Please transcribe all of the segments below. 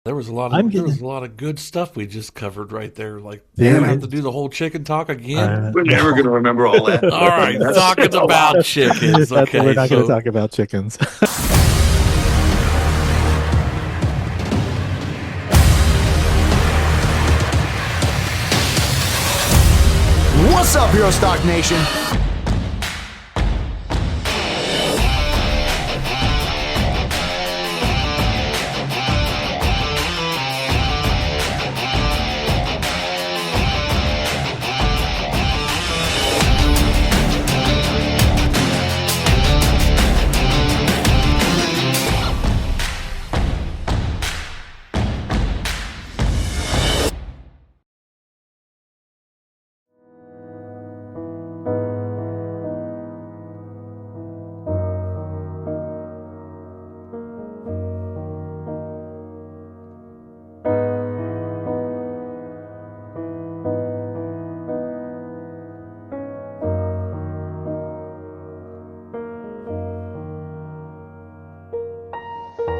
There was a lot of good stuff we just covered right there. Like, Yeah, we have to do the whole chicken talk again. We're never going to remember all that. All right, talking about chickens. Okay, we're not going to talk about chickens. What's up, Herostock Nation?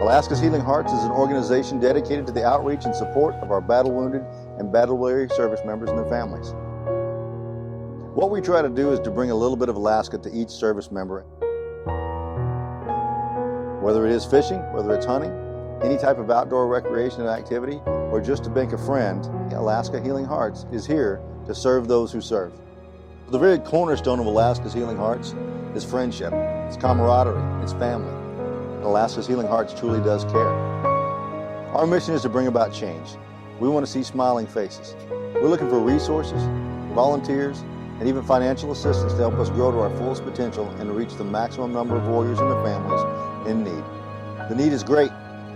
Alaska's Healing Hearts is an organization dedicated to the outreach and support of our battle-wounded and battle-weary service members and their families. What we try to do is to bring a little bit of Alaska to each service member. Whether it is fishing, whether it's hunting, any type of outdoor recreation and activity, or just to make a friend, Alaska Healing Hearts is here to serve those who serve. The very cornerstone of Alaska's Healing Hearts is friendship, it's camaraderie, it's family. Alaska's Healing Hearts truly does care. Our mission is to bring about change. We want to see smiling faces. We're looking for resources, volunteers, and even financial assistance to help us grow to our fullest potential and to reach the maximum number of warriors and their families in need. The need is great.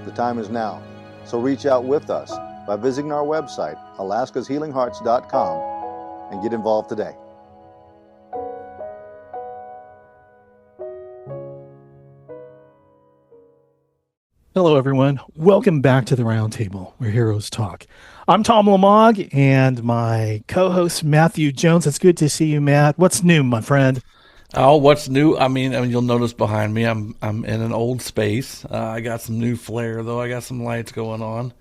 The time is now. So reach out with us by visiting our website, alaskashealinghearts.com, and get involved today. Hello, everyone. Welcome back to the Roundtable, where heroes talk. I'm Tom Lamog, and my co-host Matthew Jones. It's good to see you, Matt. What's new, my friend? Oh, what's new? I mean, you'll notice behind me, I'm in an old space. I got some new flair, though. I got some lights going on.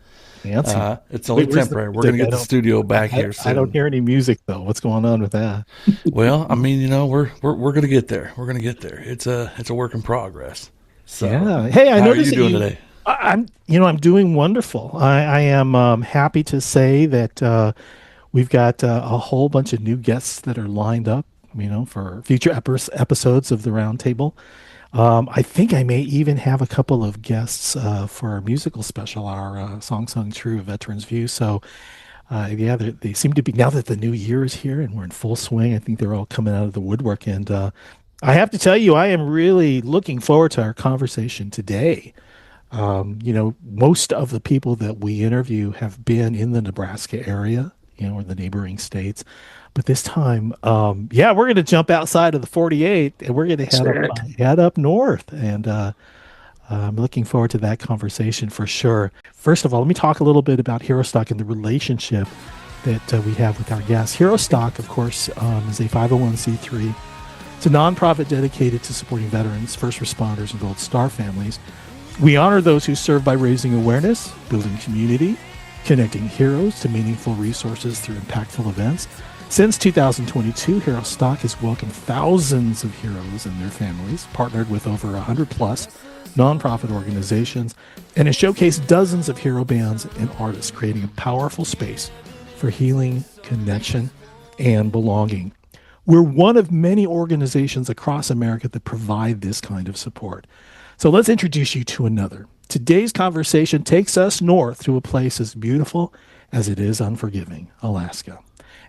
Fancy. It's only temporary. We're going to get the studio back here soon. I don't hear any music, though. What's going on with that? Well, I mean, we're going to get there. We're going to get there. It's a work in progress. So, yeah. Hey, I noticed how are you doing today? I'm doing wonderful. I am happy to say that we've got a whole bunch of new guests that are lined up, for future episodes of the Roundtable. I think I may even have a couple of guests for our musical special, our Song Sung True Veterans View. So, they seem to be, now that the new year is here and we're in full swing, I think they're all coming out of the woodwork. And I have to tell you, I am really looking forward to our conversation today. Most of the people that we interview have been in the Nebraska area, or the neighboring states. But this time, we're going to jump outside of the 48 and we're going to head up north. And I'm looking forward to that conversation for sure. First of all, let me talk a little bit about Herostock and the relationship that we have with our guests. Herostock, of course, is a 501c3. It's a nonprofit dedicated to supporting veterans, first responders, and Gold Star families. We honor those who serve by raising awareness, building community, connecting heroes to meaningful resources through impactful events. Since 2022, Herostock has welcomed thousands of heroes and their families, partnered with over 100 plus nonprofit organizations, and has showcased dozens of hero bands and artists, creating a powerful space for healing, connection, and belonging. We're one of many organizations across America that provide this kind of support. So let's introduce you to another. Today's conversation takes us north to a place as beautiful as it is unforgiving, Alaska.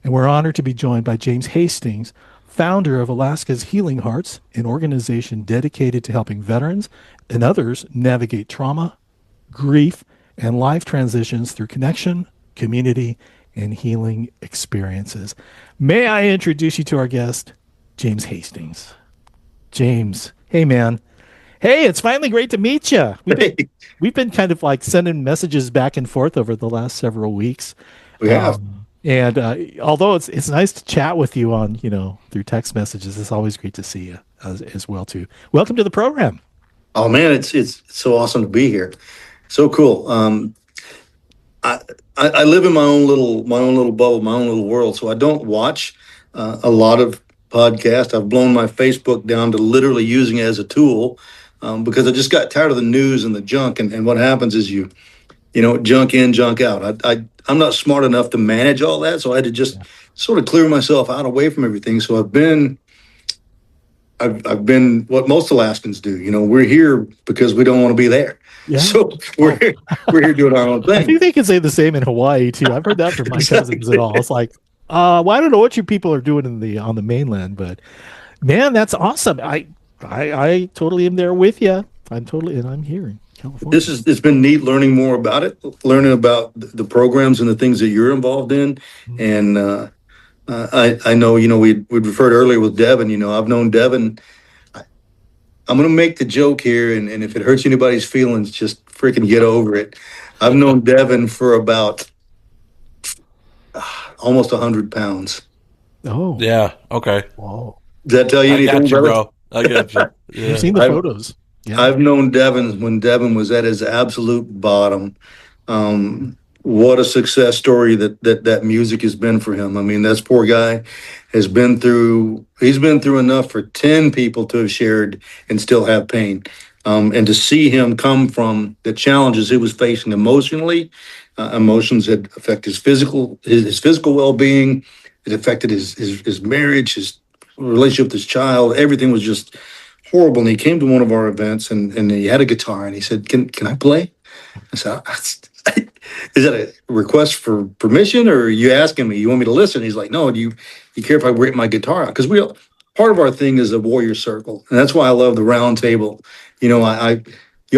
And we're honored to be joined by James Hastings, founder of Alaska's Healing Hearts, an organization dedicated to helping veterans and others navigate trauma, grief, and life transitions through connection, community, and healing experiences. May I introduce you to our guest, James Hastings. James, hey man. Hey, it's finally great to meet you. We've been kind of like sending messages back and forth over the last several weeks. We have. And although it's nice to chat with you on, through text messages, it's always great to see you as well too. Welcome to the program. Oh man, it's so awesome to be here. So cool. I, I live in my own little bubble, my own little world. So I don't watch a lot of podcasts. I've blown my Facebook down to literally using it as a tool because I just got tired of the news and the junk. And what happens is junk in, junk out. I'm not smart enough to manage all that, so I had to just sort of clear myself out away from everything. So I've been what most Alaskans do. We're here because we don't want to be there. Yeah. So we're here doing our own thing. I think they can say the same in Hawaii too. I've heard that from my cousins and all. It's like, well, I don't know what you people are doing on the mainland, but man, that's awesome. I totally am there with you. I'm here in California. It's been neat learning more about it, learning about the programs and the things that you're involved in. And I know, we'd referred earlier with Devin. I've known Devin. I'm going to make the joke here, and if it hurts anybody's feelings, just freaking get over it. I've known Devin for about almost 100 pounds. Oh. Yeah. Okay. Whoa. Does that tell you anything, I got you, brother? bro. I got you. Yeah. You've seen the photos. Yeah. I've known Devin when Devin was at his absolute bottom. What a success story that music has been for him. I mean, this poor guy he's been through enough for 10 people to have shared and still have pain. And to see him come from the challenges he was facing emotionally, emotions had affected his physical well-being. It affected his marriage, his relationship with his child. Everything was just horrible. And he came to one of our events and he had a guitar and he said, can I play? I said, is that a request for permission or are you asking me? You want me to listen? He's like, no, do you care if I break my guitar out? Because part of our thing is a warrior circle. And that's why I love the round table. You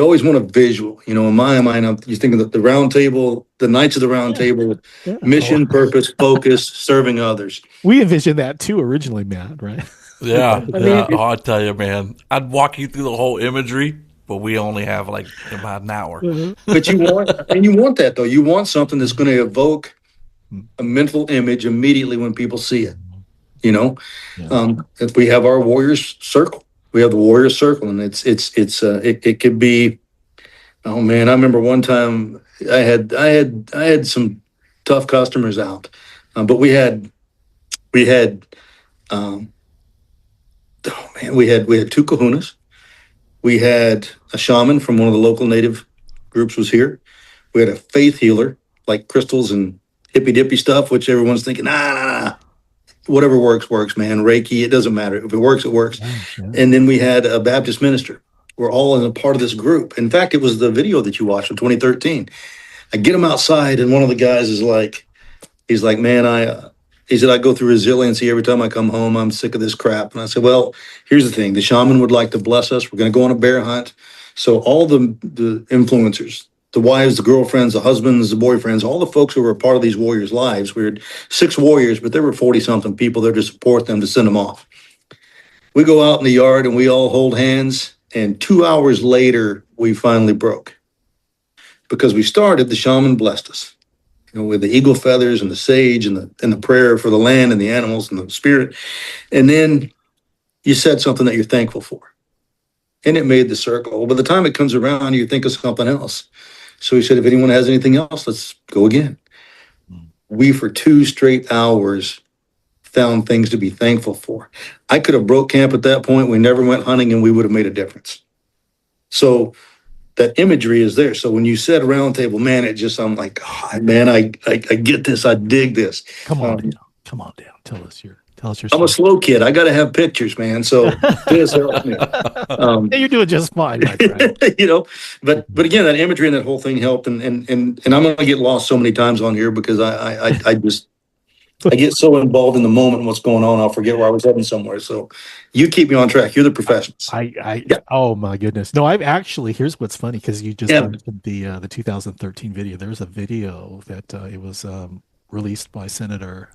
always want a visual, in my mind, you think of the round table, the Knights of the Round Table, mission, purpose, focus, serving others. We envisioned that too originally, Matt, right? Yeah. I'll tell you, man. I'd walk you through the whole imagery, but we only have like about an hour. But you want that though. You want something that's going to evoke a mental image immediately when people see it. If we have our warriors circle, we have the warrior circle, and it could be. Oh man, I remember one time I had some tough customers out, but we had two kahunas. We had a shaman from one of the local native groups was here. We had a faith healer, like crystals and hippy dippy stuff, which everyone's thinking, nah. Whatever works, man. Reiki, it doesn't matter. If it works, it works. Yeah. And then we had a Baptist minister. We're all in a part of this group. In fact, it was the video that you watched from 2013. I get him outside, and one of the guys he's like, man, he said, I go through resiliency every time I come home. I'm sick of this crap. And I said, well, here's the thing. The shaman would like to bless us. We're going to go on a bear hunt. So all the influencers, the wives, the girlfriends, the husbands, the boyfriends, all the folks who were a part of these warriors' lives, we had 6 warriors, but there were 40-something people there to support them, to send them off. We go out in the yard and we all hold hands. And 2 hours later, we finally broke. Because we started, the shaman blessed us. With the eagle feathers and the sage and the prayer for the land and the animals and the spirit. And then you said something that you're thankful for. And it made the circle. Well, by the time it comes around, you think of something else. So he said, if anyone has anything else, let's go again. We, for 2 straight hours, found things to be thankful for. I could have broke camp at that point. We never went hunting and we would have made a difference. So that imagery is there. So when you said round table, man, I'm like, oh, man, I get this. I dig this. Come on down. Tell us your story. I'm a slow kid. I got to have pictures, man. So this helps me. You're doing just fine, my friend. But again, that imagery and that whole thing helped. And I'm going to get lost so many times on here because I get so involved in the moment and what's going on, I'll forget where I was heading somewhere. So you keep me on track. You're the professionals. Oh my goodness. No, I've actually, here's what's funny, because you just mentioned the 2013 video. There was a video that it was released by Senator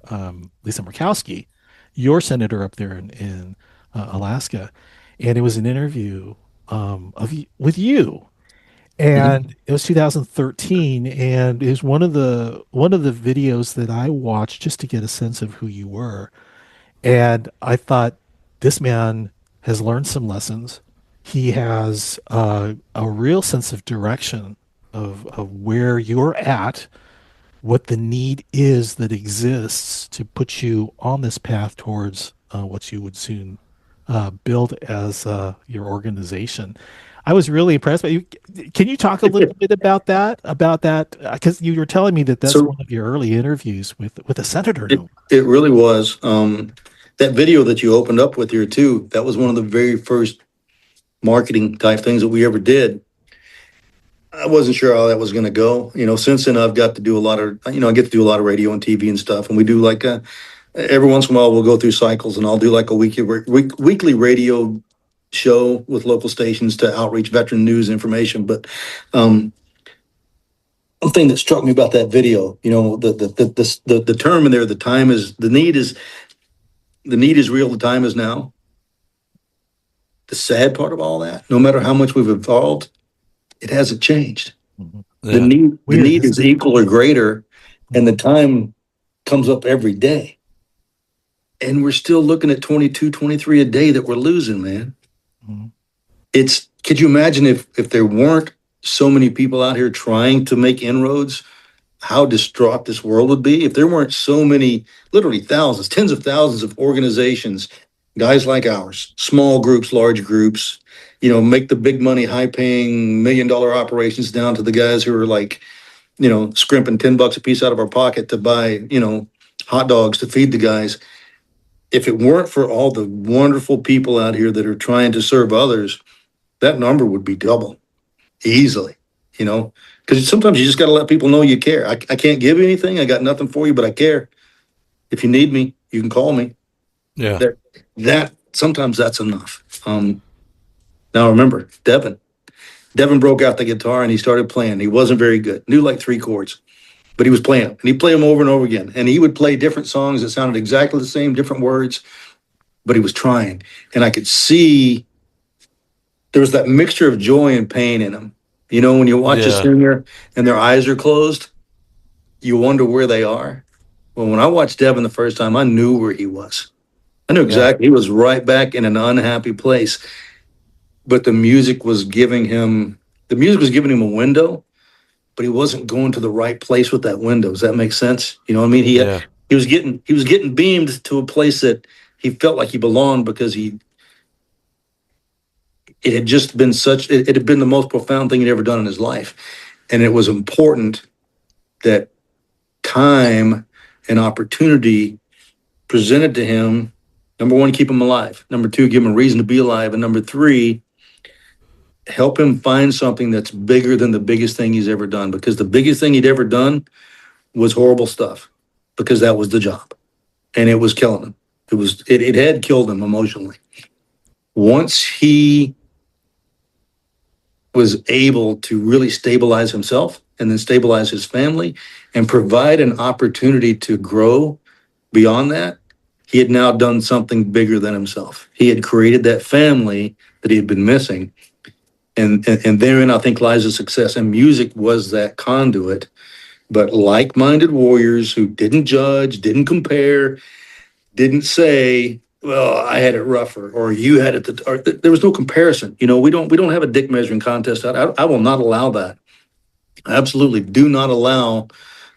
Lisa Murkowski, your senator up there in Alaska. And it was an interview with you. And it was 2013, and it was one of the videos that I watched just to get a sense of who you were. And I thought, this man has learned some lessons. He has a real sense of direction of where you're at what the need is that exists to put you on this path towards what you would soon build as your organization. I was really impressed by you. Can you talk a little bit about that? Because you were telling me that that's So one of your early interviews with a senator. it, No, it really was. That video that you opened up with here too, that was one of the very first marketing type things that we ever did. I wasn't sure how that was going to go. Since then I've got to do a lot of, I get to do a lot of radio and TV and stuff. And we do like every once in a while we'll go through cycles and I'll do like a weekly radio show with local stations to outreach veteran news information. But one thing that struck me about that video, the term in there, the need is real, the time is now. The sad part of all that, no matter how much we've evolved, it hasn't changed. Yeah. The need is equal or greater, and the time comes up every day. And we're still looking at 22, 23 a day that we're losing, man. Could you imagine if there weren't so many people out here trying to make inroads, how distraught this world would be? If there weren't so many, literally thousands, tens of thousands of organizations, guys like ours, small groups, large groups, make the big money, high paying $1 million operations down to the guys who are like, scrimping $10 a piece out of our pocket to buy, hot dogs to feed the guys. If it weren't for all the wonderful people out here that are trying to serve others, that number would be double easily, because sometimes you just got to let people know you care. I can't give you anything. I got nothing for you, but I care. If you need me, you can call me. Yeah. That sometimes that's enough. Now remember, Devin broke out the guitar and he started playing. He wasn't very good. Knew like 3 chords, but he was playing them, and he played them over and over again. And he would play different songs that sounded exactly the same, different words, but he was trying. And I could see there was that mixture of joy and pain in him. When you watch a singer and their eyes are closed, you wonder where they are. Well, when I watched Devin the first time, I knew where he was. I knew exactly. He was right back in an unhappy place. But the music was giving him a window, but he wasn't going to the right place with that window. Does that make sense? You know what I mean? He was getting beamed to a place that he felt like he belonged because it had just been it had been the most profound thing he'd ever done in his life. And it was important that time and opportunity presented to him, number one, keep him alive. Number two, give him a reason to be alive. And number three, help him find something that's bigger than the biggest thing he's ever done. Because the biggest thing he'd ever done was horrible stuff, because that was the job. And it was killing him. It had killed him emotionally. Once he was able to really stabilize himself and then stabilize his family and provide an opportunity to grow beyond that, he had now done something bigger than himself. He had created that family that he had been missing. And therein, I think, lies the success. And music was that conduit. But like-minded warriors who didn't judge, didn't compare, didn't say, well, I had it rougher, or you had it. There was no comparison. We don't have a dick measuring contest. I will not allow that. I absolutely do not allow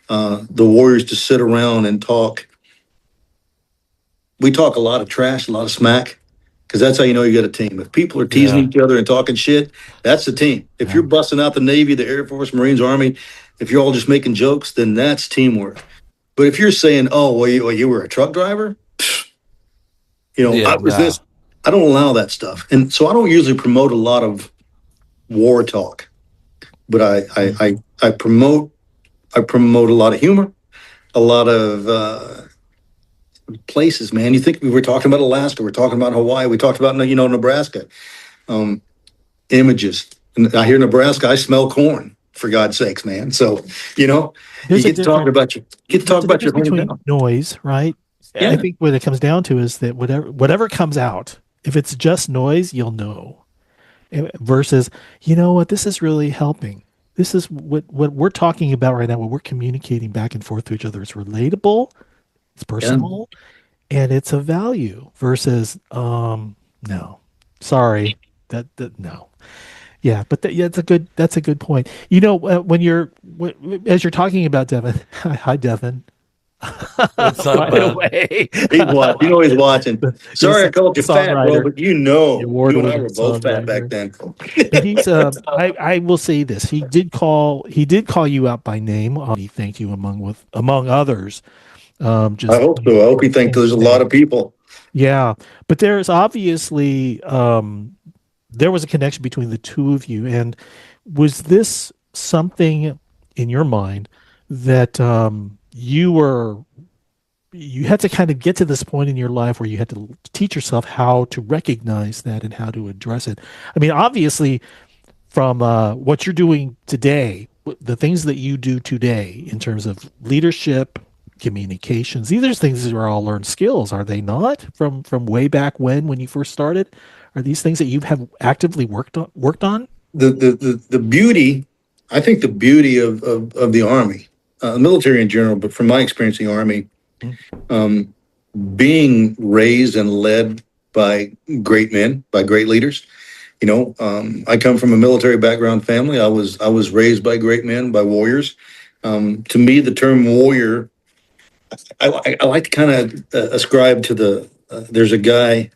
the warriors to sit around and talk. We talk a lot of trash, a lot of smack, because that's how you know you got a team. If people are teasing each other and talking shit, that's the team. If you're busting out the Navy, the Air Force, Marines, Army, if you're all just making jokes, then that's teamwork. But if you're saying, oh, well, you were a truck driver, I was this, I don't allow that stuff. And so I don't usually promote a lot of war talk, but I promote a lot of humor, a lot of places, man. You think we were talking about Alaska, we're talking about Hawaii, we talked about Nebraska, images. And I hear Nebraska, I smell corn, for God's sakes, man. So you get to talk about your between noise, right? Yeah. I think what it comes down to is that whatever comes out, if it's just noise, you'll know. Versus, you know what, this is really helping. This is what we're talking about right now, what we're communicating back and forth to each other. It's relatable, it's personal, and it's of value. Versus, no, sorry, that no. Yeah, but that's a good point. As you're talking about Devin, hi Devin. What's up, By the bud? way, He's watching. You know he's watching. Sorry, I called the you fat, bro, songwriter, but the you and I award-winning were both fat back songwriter. then. And he's I will say this. He did call you out by name. He thanked you among others. I Just hope so. I hope you think there's a lot of people. Yeah, but there's obviously there was a connection between the two of you. And was this something in your mind that you had to kind of get to this point in your life where you had to teach yourself how to recognize that and how to address it? I mean, obviously, from what you're doing today, the things that you do today in terms of leadership, communications, these are things that are all learned skills, are they not? From way back when you first started, are these things that you have actively worked on? The beauty, I think the beauty of the Army, the military in general, but from my experience in the Army, um, being raised and led by great men, by great leaders. I come from a military background family. I was raised by great men, by warriors. To me, the term warrior, I like to kind of ascribe to there's a guy.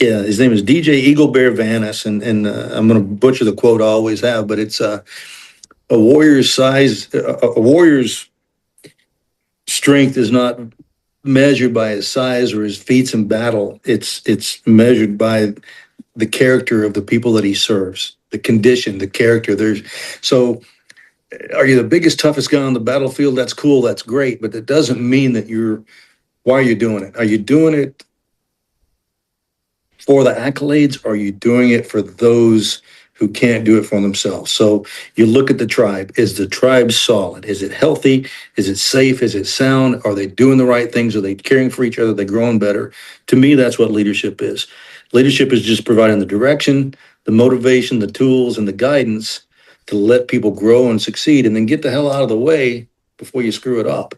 Yeah, his name is DJ Eagle Bear Vanis, and I'm going to butcher the quote I always have, but it's a warrior's size, a warrior's strength is not measured by his size or his feats in battle. It's measured by the character of the people that he serves, the condition, the character. So are you the biggest, toughest guy on the battlefield? That's cool, that's great, but it doesn't mean that why are you doing it? Are you doing it for the accolades? Or are you doing it for those who can't do it for themselves? So you look at the tribe. Is the tribe solid? Is it healthy? Is it safe? Is it sound? Are they doing the right things? Are they caring for each other? Are they growing better? To me, that's what leadership is. Leadership is just providing the direction, the motivation, the tools, and the guidance to let people grow and succeed, and then get the hell out of the way before you screw it up.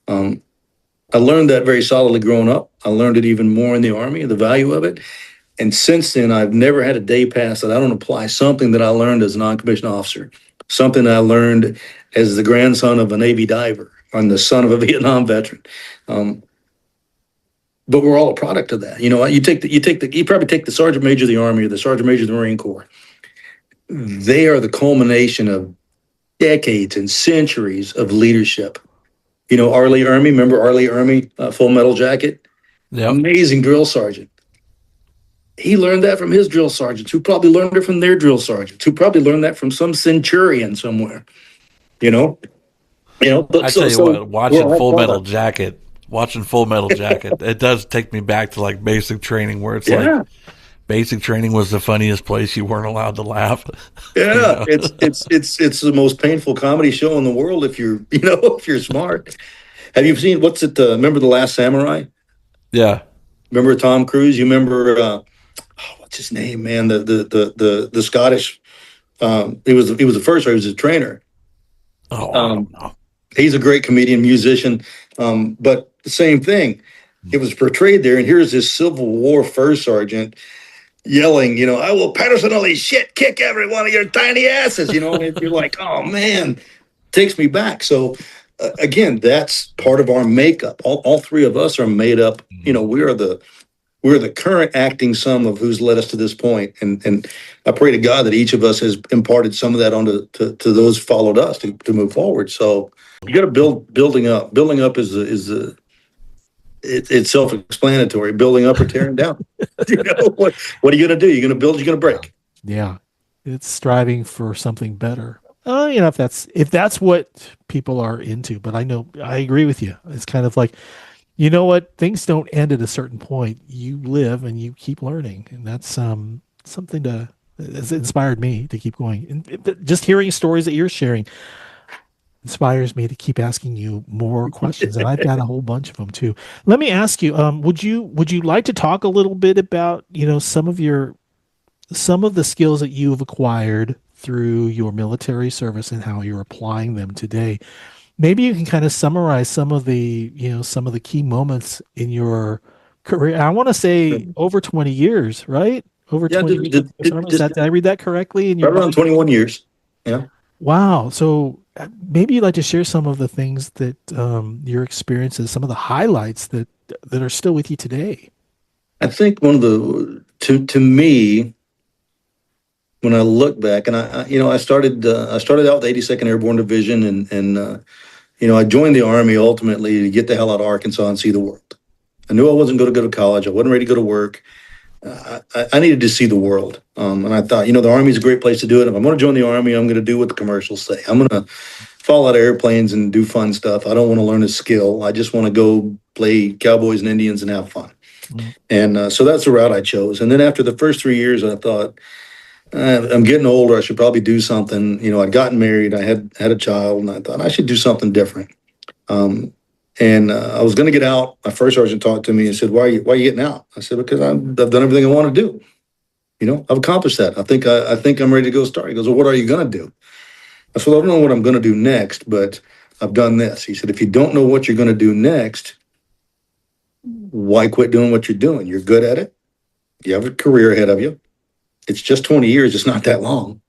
I learned that very solidly growing up. I learned it even more in the Army, the value of it. And since then, I've never had a day pass that I don't apply something that I learned as a non-commissioned officer, something I learned as the grandson of a Navy diver and the son of a Vietnam veteran. But we're all a product of that. You probably take the Sergeant Major of the Army or the Sergeant Major of the Marine Corps. They are the culmination of decades and centuries of leadership. Arlie Ermy, remember Arlie Ermy, Full Metal Jacket? Yep. Amazing drill sergeant. He learned that from his drill sergeants, who probably learned it from their drill sergeants, who probably learned that from some centurion somewhere. But I tell you what, watching Full Metal Jacket, it does take me back to like basic training, where it's like basic training was the funniest place you weren't allowed to laugh. Yeah, it's the most painful comedy show in the world if you're if you're smart. Have you seen remember The Last Samurai? Yeah. Remember Tom Cruise? You remember what's his name, man? The Scottish he was the first, he was a trainer. Oh, I don't know. He's a great comedian, musician, but the same thing. It was portrayed there, and here's this Civil War first sergeant yelling, I will personally kick every one of your tiny asses, and you're like, oh man, takes me back. So again, that's part of our makeup. All three of us are made up. We're the current acting sum of who's led us to this point. And I pray to God that each of us has imparted some of that onto to those who followed us to move forward. So you got to building up. Building up it's self-explanatory. Building up or tearing down. What are you going to do? You're going to build. You're going to break. Yeah, it's striving for something better. If that's what people are into. But I agree with you. It's kind of like, you know what? Things don't end at a certain point. You live and you keep learning, and that's something that's inspired me to keep going. And just hearing stories that you're sharing inspires me to keep asking you more questions, and I've got a whole bunch of them too. Let me ask you: would you like to talk a little bit about some of the skills that you've acquired through your military service and how you're applying them today? Maybe you can kind of summarize some of the key moments in your career. I want to say over 20 years, right? Over Yeah, 20 years with the US Army. Did I read that correctly? Right around 21 years. Yeah. Wow. So maybe you'd like to share some of the things that your experiences, some of the highlights that are still with you today. I think one of the to me, when I look back, and I started out with the 82nd Airborne Division, and I joined the Army ultimately to get the hell out of Arkansas and see the world. I knew I wasn't going to go to college. I wasn't ready to go to work. I needed to see the world, and I thought, the Army's a great place to do it. If I'm going to join the Army, I'm going to do what the commercials say. I'm going to fall out of airplanes and do fun stuff. I don't want to learn a skill. I just want to go play cowboys and Indians and have fun. And so that's the route I chose. And then after the first 3 years, I thought, I'm getting older. I should probably do something. I'd gotten married. I had a child, and I thought I should do something different. And I was going to get out. My first sergeant talked to me and said, "Why are you getting out?" I said, "Because I've done everything I want to do. I've accomplished that. I think I'm ready to go start." He goes, "Well, what are you going to do?" I said, "I don't know what I'm going to do next, but I've done this." He said, "If you don't know what you're going to do next, why quit doing what you're doing? You're good at it. You have a career ahead of you. It's just 20 years. It's not that long,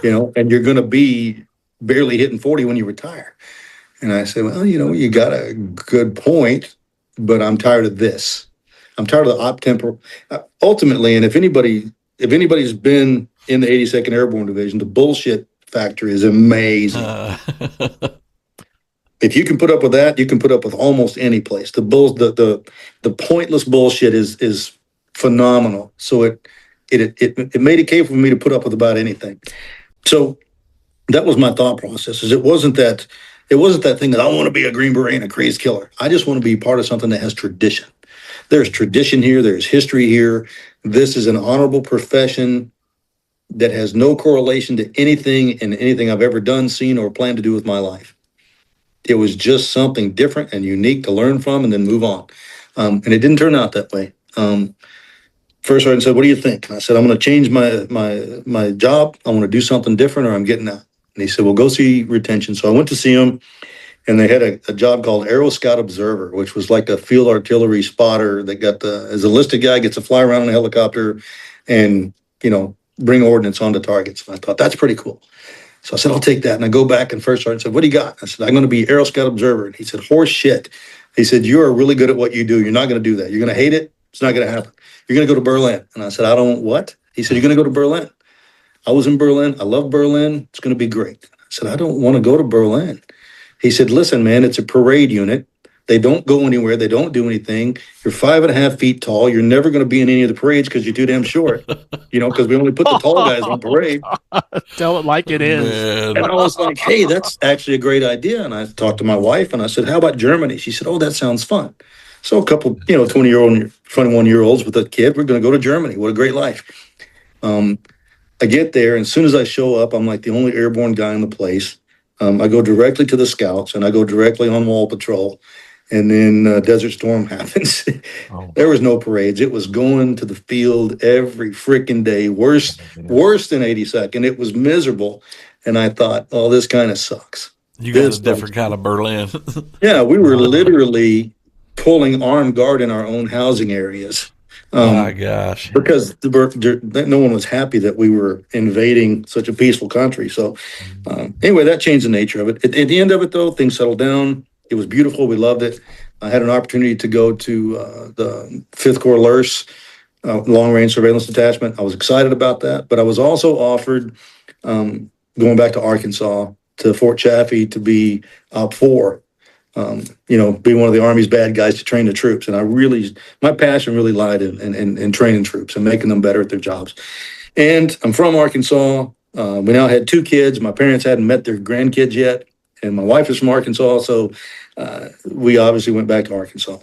and you're going to be barely hitting 40 when you retire." And I said, "Well, you got a good point, but I'm tired of this. I'm tired of the op tempo." Ultimately, and if anybody's been in the 82nd Airborne Division, the bullshit factor is amazing. If you can put up with that, you can put up with almost any place. The pointless bullshit is phenomenal. So it made it capable for me to put up with about anything. So that was my thought process. It wasn't that thing that I want to be a Green Beret and a crazed killer. I just want to be part of something that has tradition. There's tradition here. There's history here. This is an honorable profession that has no correlation to anything I've ever done, seen, or planned to do with my life. It was just something different and unique to learn from and then move on. And it didn't turn out that way. First sergeant said, "What do you think?" And I said, "I'm going to change my job. I want to do something different, or I'm getting out." And he said, "Well, go see retention." So I went to see him, and they had a job called Aero Scout Observer, which was like a field artillery spotter that as a listed guy, gets to fly around in a helicopter and, bring ordnance onto targets. And I thought, that's pretty cool. So I said, "I'll take that." And I go back, and first sergeant said, "What do you got?" I said, "I'm going to be Aero Scout Observer." And he said, "Horse shit." He said, "You are really good at what you do. You're not going to do that. You're going to hate it. It's not going to happen. You're going to go to Berlin." And I said, "I don't what?" He said, "You're going to go to Berlin." I was in Berlin. I love Berlin. It's going to be great. I said, "I don't want to go to Berlin." He said, "Listen, man, it's a parade unit. They don't go anywhere. They don't do anything. You're 5.5 feet tall. You're never going to be in any of the parades because you're too damn short, because we only put the tall guys on parade." Tell it like it is. Man. And I was like, "Hey, that's actually a great idea." And I talked to my wife, and I said, "How about Germany?" She said, "Oh, that sounds fun." So a couple, 21-year-olds with a kid, we're going to go to Germany. What a great life. I get there, and as soon as I show up, I'm like the only airborne guy in the place. I go directly to the scouts, and I go directly on wall patrol. And then Desert Storm happens. There was no parades. It was going to the field every freaking day. Worse than 82nd. It was miserable. And I thought, "Oh, this kind of sucks." You got a different kind of Berlin. Yeah, we were literally pulling armed guard in our own housing areas. My gosh. Because no one was happy that we were invading such a peaceful country. So anyway, that changed the nature of it. At the end of it, though, things settled down. It was beautiful. We loved it. I had an opportunity to go to the 5th Corps LURS, long-range surveillance detachment. I was excited about that. But I was also offered, going back to Arkansas, to Fort Chaffee to be Op 4. Be one of the Army's bad guys to train the troops. And my passion really lied in training troops and making them better at their jobs. And I'm from Arkansas. We now had 2 kids. My parents hadn't met their grandkids yet. And my wife is from Arkansas. So we obviously went back to Arkansas.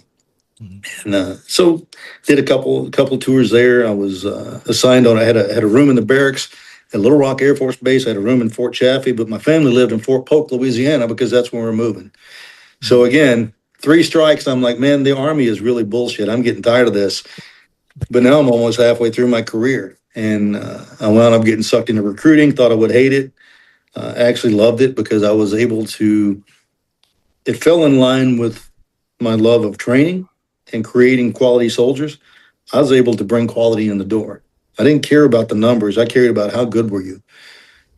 Mm-hmm. And so did a couple tours there. I was assigned I had a room in the barracks at Little Rock Air Force Base. I had a room in Fort Chaffee, but my family lived in Fort Polk, Louisiana, because that's where we're moving. So again, 3 strikes. I'm like, man, the Army is really bullshit. I'm getting tired of this. But now I'm almost halfway through my career, and I wound up getting sucked into recruiting. Thought I would hate it. I actually loved it because I was able to. It fell in line with my love of training and creating quality soldiers. I was able to bring quality in the door. I didn't care about the numbers. I cared about how good were you.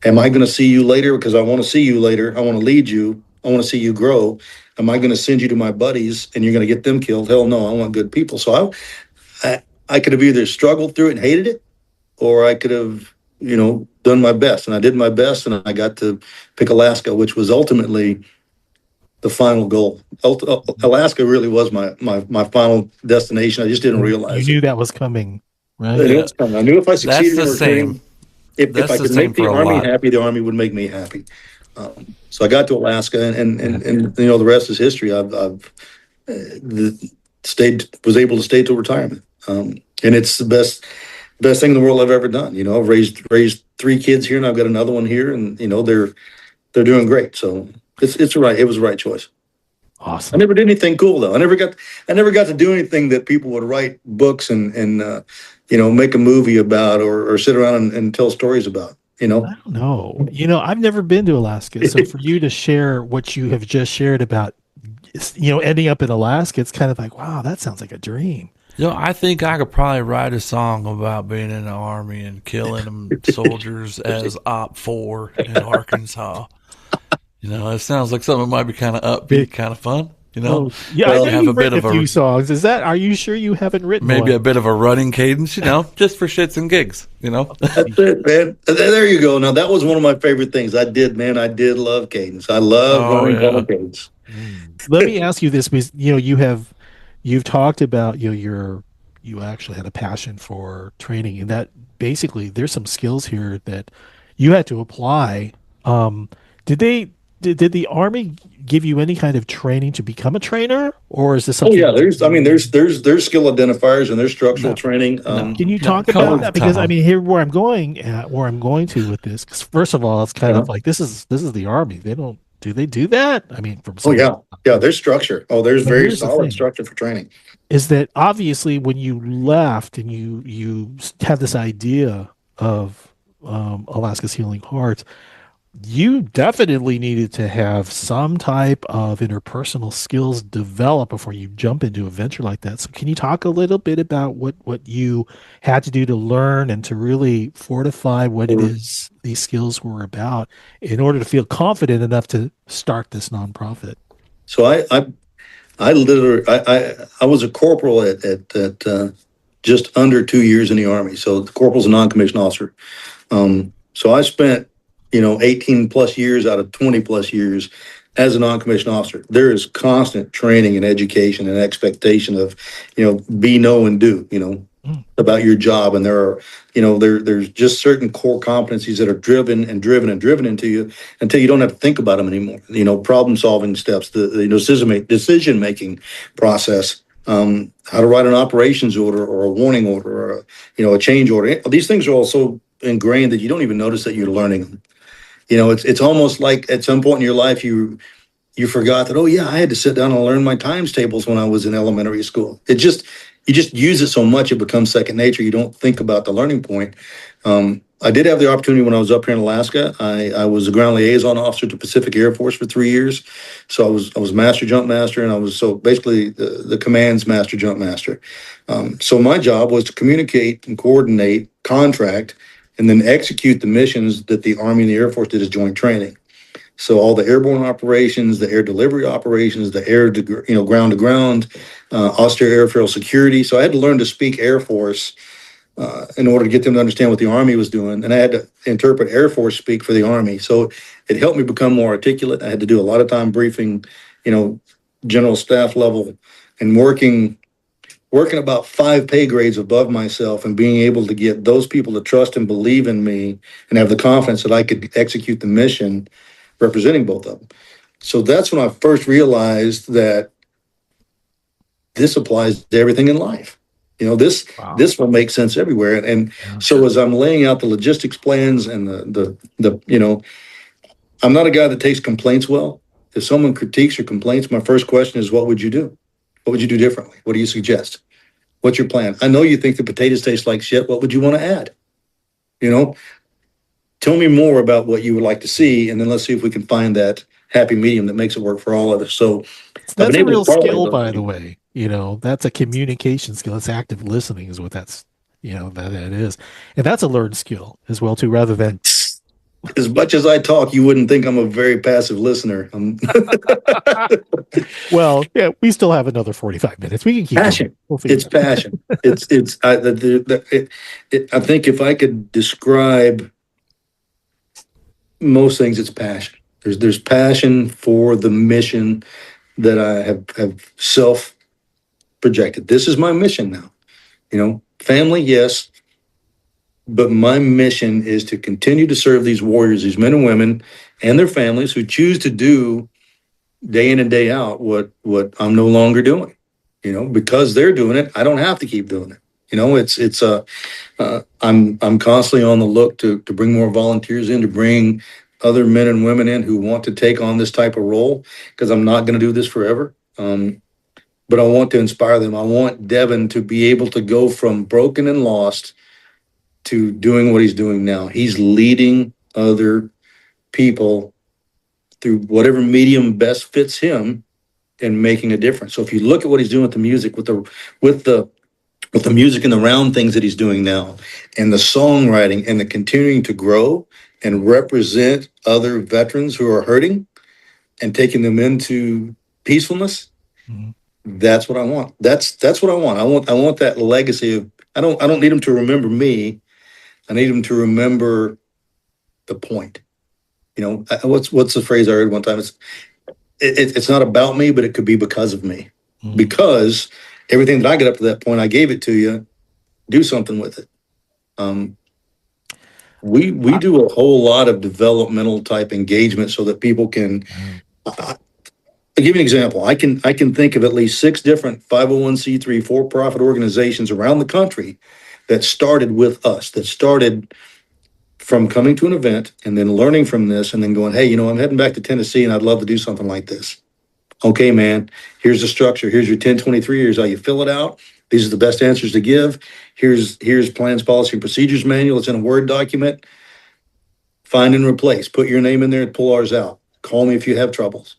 Am I going to see you later? Because I want to see you later. I want to lead you. I want to see you grow. Am I going to send you to my buddies and you're going to get them killed? Hell no. I want good people. So I could have either struggled through it and hated it, or I could have, done my best. And I did my best, and I got to pick Alaska, which was ultimately the final goal. Alaska really was my final destination. I just didn't realize you knew that was coming, right? Yeah. I knew if I succeeded That's the same. if That's I the could same make the for a Army lot. happy, the Army would make me happy. So I got to Alaska, and the rest is history. I've was able to stay till retirement, and it's the best thing in the world I've ever done. I've raised 3 kids here, and I've got another one here, and they're doing great. So it's right. It was the right choice. Awesome. I never did anything cool though. I never got to do anything that people would write books and make a movie about or sit around and tell stories about. I don't know. I've never been to Alaska, so for you to share what you have just shared about, ending up in Alaska, it's kind of like, wow, that sounds like a dream. I think I could probably write a song about being in the Army and killing them soldiers as Op 4 in Arkansas. It sounds like something that might be kind of upbeat, kind of fun. Yeah, Well, I know you've written a few songs. Are you sure you haven't written maybe one? a bit of a running cadence, just for shits and gigs, That's it, man. There you go. Now that was one of my favorite things. I did love cadence. I love running cadence. Let me ask you this, because you've talked about you actually had a passion for training, and that basically there's some skills here that you had to apply. Did the Army give you any kind of training to become a trainer, or is this something? Oh yeah, there's skill identifiers and there's structural training. Can you talk about that? Because here where I'm going to with this, because first of all, it's kind of like this is the Army. Do they do that? I mean, from there's structure. There's very solid structure for training. Is that obviously when you left and you had this idea of Alaska's Healing Hearts, you definitely needed to have some type of interpersonal skills developed before you jump into a venture like that. So can you talk a little bit about what you had to do to learn and to really fortify what it is these skills were about in order to feel confident enough to start this nonprofit? So I literally I was a corporal at just under 2 years in the Army. So the corporal's a non-commissioned officer. So I spent 18 plus years out of 20 plus years as a non-commissioned officer. There is constant training and education and expectation of, be, know, and do, about your job. And there are, there's just certain core competencies that are driven into you until you don't have to think about them anymore. Problem solving steps, the decision-making process, how to write an operations order or a warning order or a change order. These things are all so ingrained that you don't even notice that you're learning them. It's almost like at some point in your life you forgot that, I had to sit down and learn my times tables when I was in elementary school. You just use it so much it becomes second nature. You don't think about the learning point. I did have the opportunity when I was up here in Alaska. I was a ground liaison officer to Pacific Air Force for 3 years. So I was master jump master, and I was basically the command's master jump master. So my job was to communicate and coordinate, contract, and then execute the missions that the Army and the Air Force did as joint training. So all the airborne operations, the air delivery operations, the air to ground to ground, austere airfield security. So I had to learn to speak Air Force in order to get them to understand what the Army was doing, and I had to interpret Air Force speak for the Army. So it helped me become more articulate. I had to do a lot of time briefing, general staff level, and working about 5 pay grades above myself and being able to get those people to trust and believe in me and have the confidence that I could execute the mission representing both of them. So that's when I first realized that this applies to everything in life. This will make sense everywhere. And so as I'm laying out the logistics plans and the I'm not a guy that takes complaints well. If someone critiques or complaints, my first question is, what would you do? What would you do differently? What do you suggest? What's your plan? I know you think the potatoes taste like shit. What would you want to add? Tell me more about what you would like to see, and then let's see if we can find that happy medium that makes it work for all of us. So that's a real skill, by the way. That's a communication skill. It's active listening is what that's that it is. And that's a learned skill as well, too, rather than. As much as I talk, you wouldn't think I'm a very passive listener. Well, yeah, we still have another 45 minutes. We can keep passion. It's passion. I think if I could describe most things, it's passion. There's passion for the mission that I have self projected. This is my mission now. Family, yes. But my mission is to continue to serve these warriors, these men and women, and their families who choose to do day in and day out what I'm no longer doing. Because they're doing it, I don't have to keep doing it. I'm constantly on the look to bring more volunteers in, to bring other men and women in who want to take on this type of role, because I'm not going to do this forever. But I want to inspire them. I want Devin to be able to go from broken and lost to doing what he's doing now. He's leading other people through whatever medium best fits him and making a difference. So if you look at what he's doing with the music, with the music and the round things that he's doing now, and the songwriting, and the continuing to grow and represent other veterans who are hurting and taking them into peacefulness, that's what I want. That's what I want. I want that legacy of, I don't need him to remember me. I need him to remember the point. What's the phrase I heard one time? It's not about me, but it could be because of me. Because everything that I get up to that point, I gave it to you. Do something with it. We do a whole lot of developmental type engagement so that people can. I'll give you an example. I can think of at least 6 different 501c3 for-profit organizations around the country that started with us, that started from coming to an event and then learning from this and then going, hey, I'm heading back to Tennessee and I'd love to do something like this. Okay, man, here's the structure. Here's your 1023. Here's how you fill it out. These are the best answers to give. Here's plans, policy, and procedures manual. It's in a Word document. Find and replace. Put your name in there and pull ours out. Call me if you have troubles.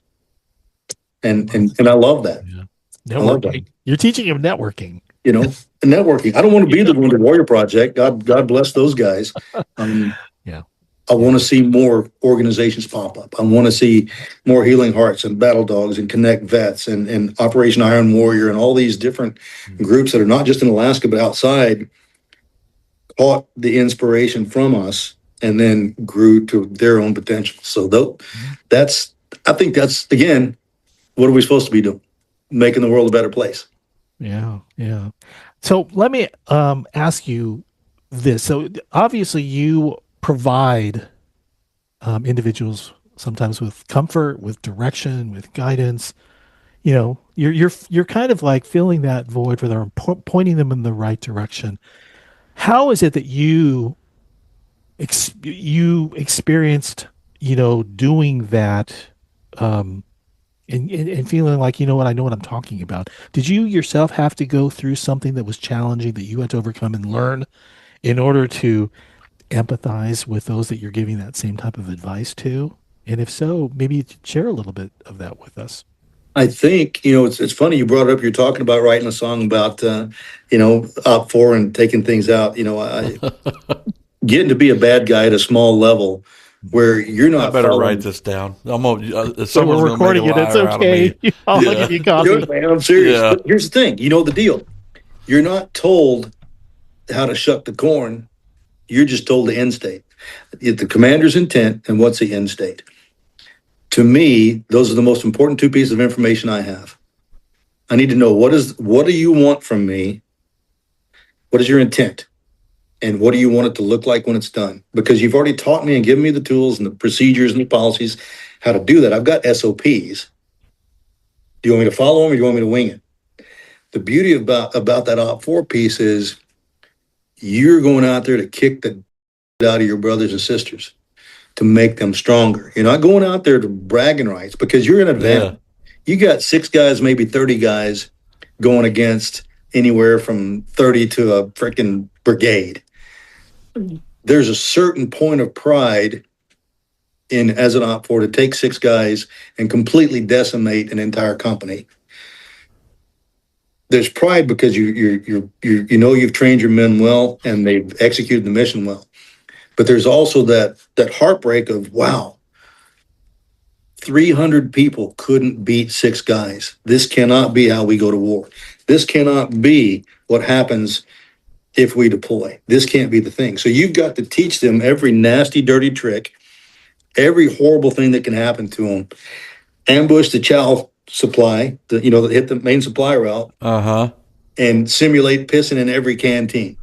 And I love that. Yeah. Networking. You're teaching him networking. Networking. I don't want to be the Wounded Warrior Project. God bless those guys. Yeah. I want to see more organizations pop up. I want to see more Healing Hearts and Battle Dogs and Connect Vets and Operation Iron Warrior and all these different groups that are not just in Alaska but outside, caught the inspiration from us and then grew to their own potential. So I think that's, again, what are we supposed to be doing? Making the world a better place. Yeah. So let me ask you this. So obviously you provide individuals sometimes with comfort, with direction, with guidance. You're kind of like filling that void for them, pointing them in the right direction. How is it that you experienced, doing that? And feeling like, I know what I'm talking about. Did you yourself have to go through something that was challenging that you had to overcome and learn in order to empathize with those that you're giving that same type of advice to? And if so, maybe you could share a little bit of that with us. I think, it's funny you brought it up. You're talking about writing a song about, Op 4 and taking things out. Getting to be a bad guy at a small level where you're not. I better write this down. So we're recording it. It's okay. I'll give you coffee. Man, I'm serious. Yeah. But here's the thing. You know the deal. You're not told how to shuck the corn. You're just told the end state. The commander's intent and what's the end state. To me, those are the most important 2 pieces of information I have. I need to know what do you want from me? What is your intent? And what do you want it to look like when it's done? Because you've already taught me and given me the tools and the procedures and the policies, how to do that. I've got SOPs. Do you want me to follow them or do you want me to wing it? The beauty about that Op 4 piece is you're going out there to kick the out of your brothers and sisters, to make them stronger. You're not going out there to bragging rights because you're in an event. Yeah. You got 6 guys, maybe 30 guys going against anywhere from 30 to a freaking brigade. There's a certain point of pride in, as an Op 4, to take 6 guys and completely decimate an entire company. there's pride because you've trained your men well and they've executed the mission well. But there's also that heartbreak of, wow, 300 people couldn't beat 6 guys. This cannot be how we go to war. This cannot be what happens if we deploy. This can't be the thing. So you've got to teach them every nasty, dirty trick, every horrible thing that can happen to them. Ambush the chow supply, that hit the main supply route, and simulate pissing in every canteen.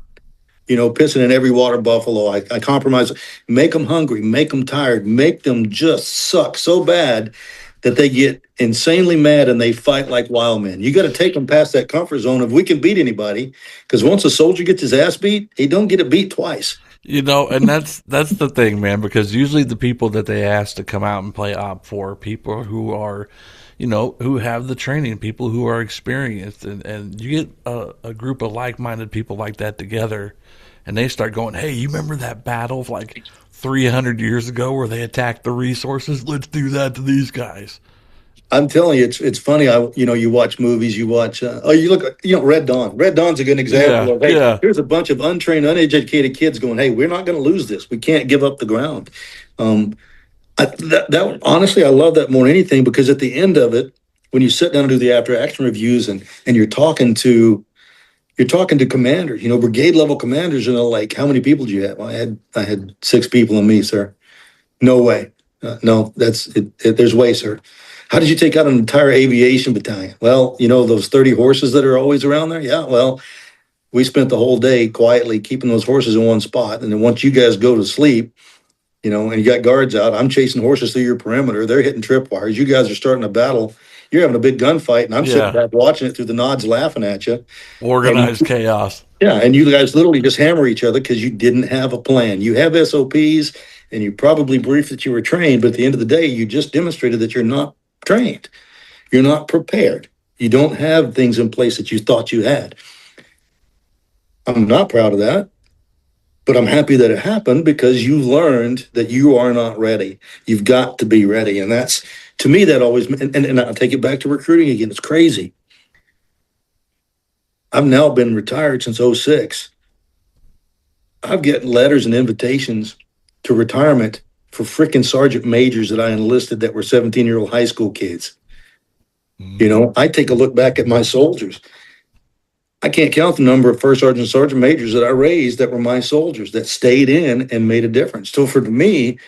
Pissing in every water buffalo. I compromise, make them hungry, make them tired, make them just suck so bad that they get insanely mad and they fight like wild men. You got to take them past that comfort zone of we can beat anybody, because once a soldier gets his ass beat, he don't get it beat twice. And that's the thing, man, because usually the people that they ask to come out and play Op 4 are people who are, who have the training, people who are experienced, and you get a group of like-minded people like that together, and they start going, hey, you remember that battle of like 300 years ago where they attacked the resources? Let's do that to these guys. I'm telling you, it's funny. You watch movies, you watch, you look, Red Dawn. Red Dawn's a good example of, hey, here's a bunch of untrained, uneducated kids going, hey, we're not going to lose this. We can't give up the ground. Honestly, I love that more than anything, because at the end of it, when you sit down and do the after action reviews and you're talking to commanders, brigade level commanders, and they're like, how many people do you have? Well, I had 6 people in me, sir. No way. No, that's it. There's way, sir. How did you take out an entire aviation battalion? Well, those 30 horses that are always around there? Yeah, well, we spent the whole day quietly keeping those horses in one spot. And then once you guys go to sleep, and you got guards out, I'm chasing horses through your perimeter. They're hitting tripwires. You guys are starting a battle. You're having a big gunfight, and I'm sitting back watching it through the nods, laughing at you. Organized chaos. Yeah, and you guys literally just hammer each other because you didn't have a plan. You have SOPs, and you probably briefed that you were trained, but at the end of the day, you just demonstrated that you're not trained. You're not prepared. You don't have things in place that you thought you had. I'm not proud of that, but I'm happy that it happened, because you learned that you are not ready. You've got to be ready. And that's, to me, that always, and I'll take it back to recruiting again. It's crazy. I've now been retired since 2006. I've gotten letters and invitations to retirement for freaking sergeant majors that I enlisted that were 17-year-old high school kids. I take a look back at my soldiers. I can't count the number of first sergeant majors that I raised that were my soldiers that stayed in and made a difference. So for me,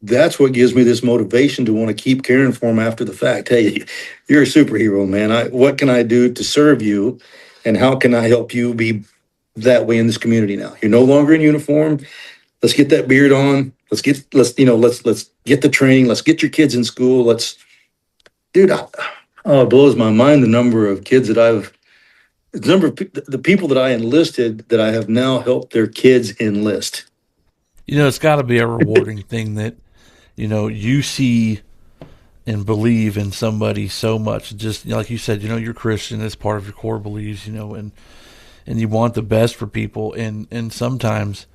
that's what gives me this motivation to want to keep caring for them after the fact. Hey, you're a superhero, man. What can I do to serve you, and how can I help you be that way in this community now? You're no longer in uniform. Let's get that beard on. Let's get the training. Let's get your kids in school. It blows my mind the number of kids that the people that I enlisted that I have now helped their kids enlist. It's got to be a rewarding thing that, you see and believe in somebody so much. Just like you said, you're Christian. It's part of your core beliefs, and you want the best for people. And sometimes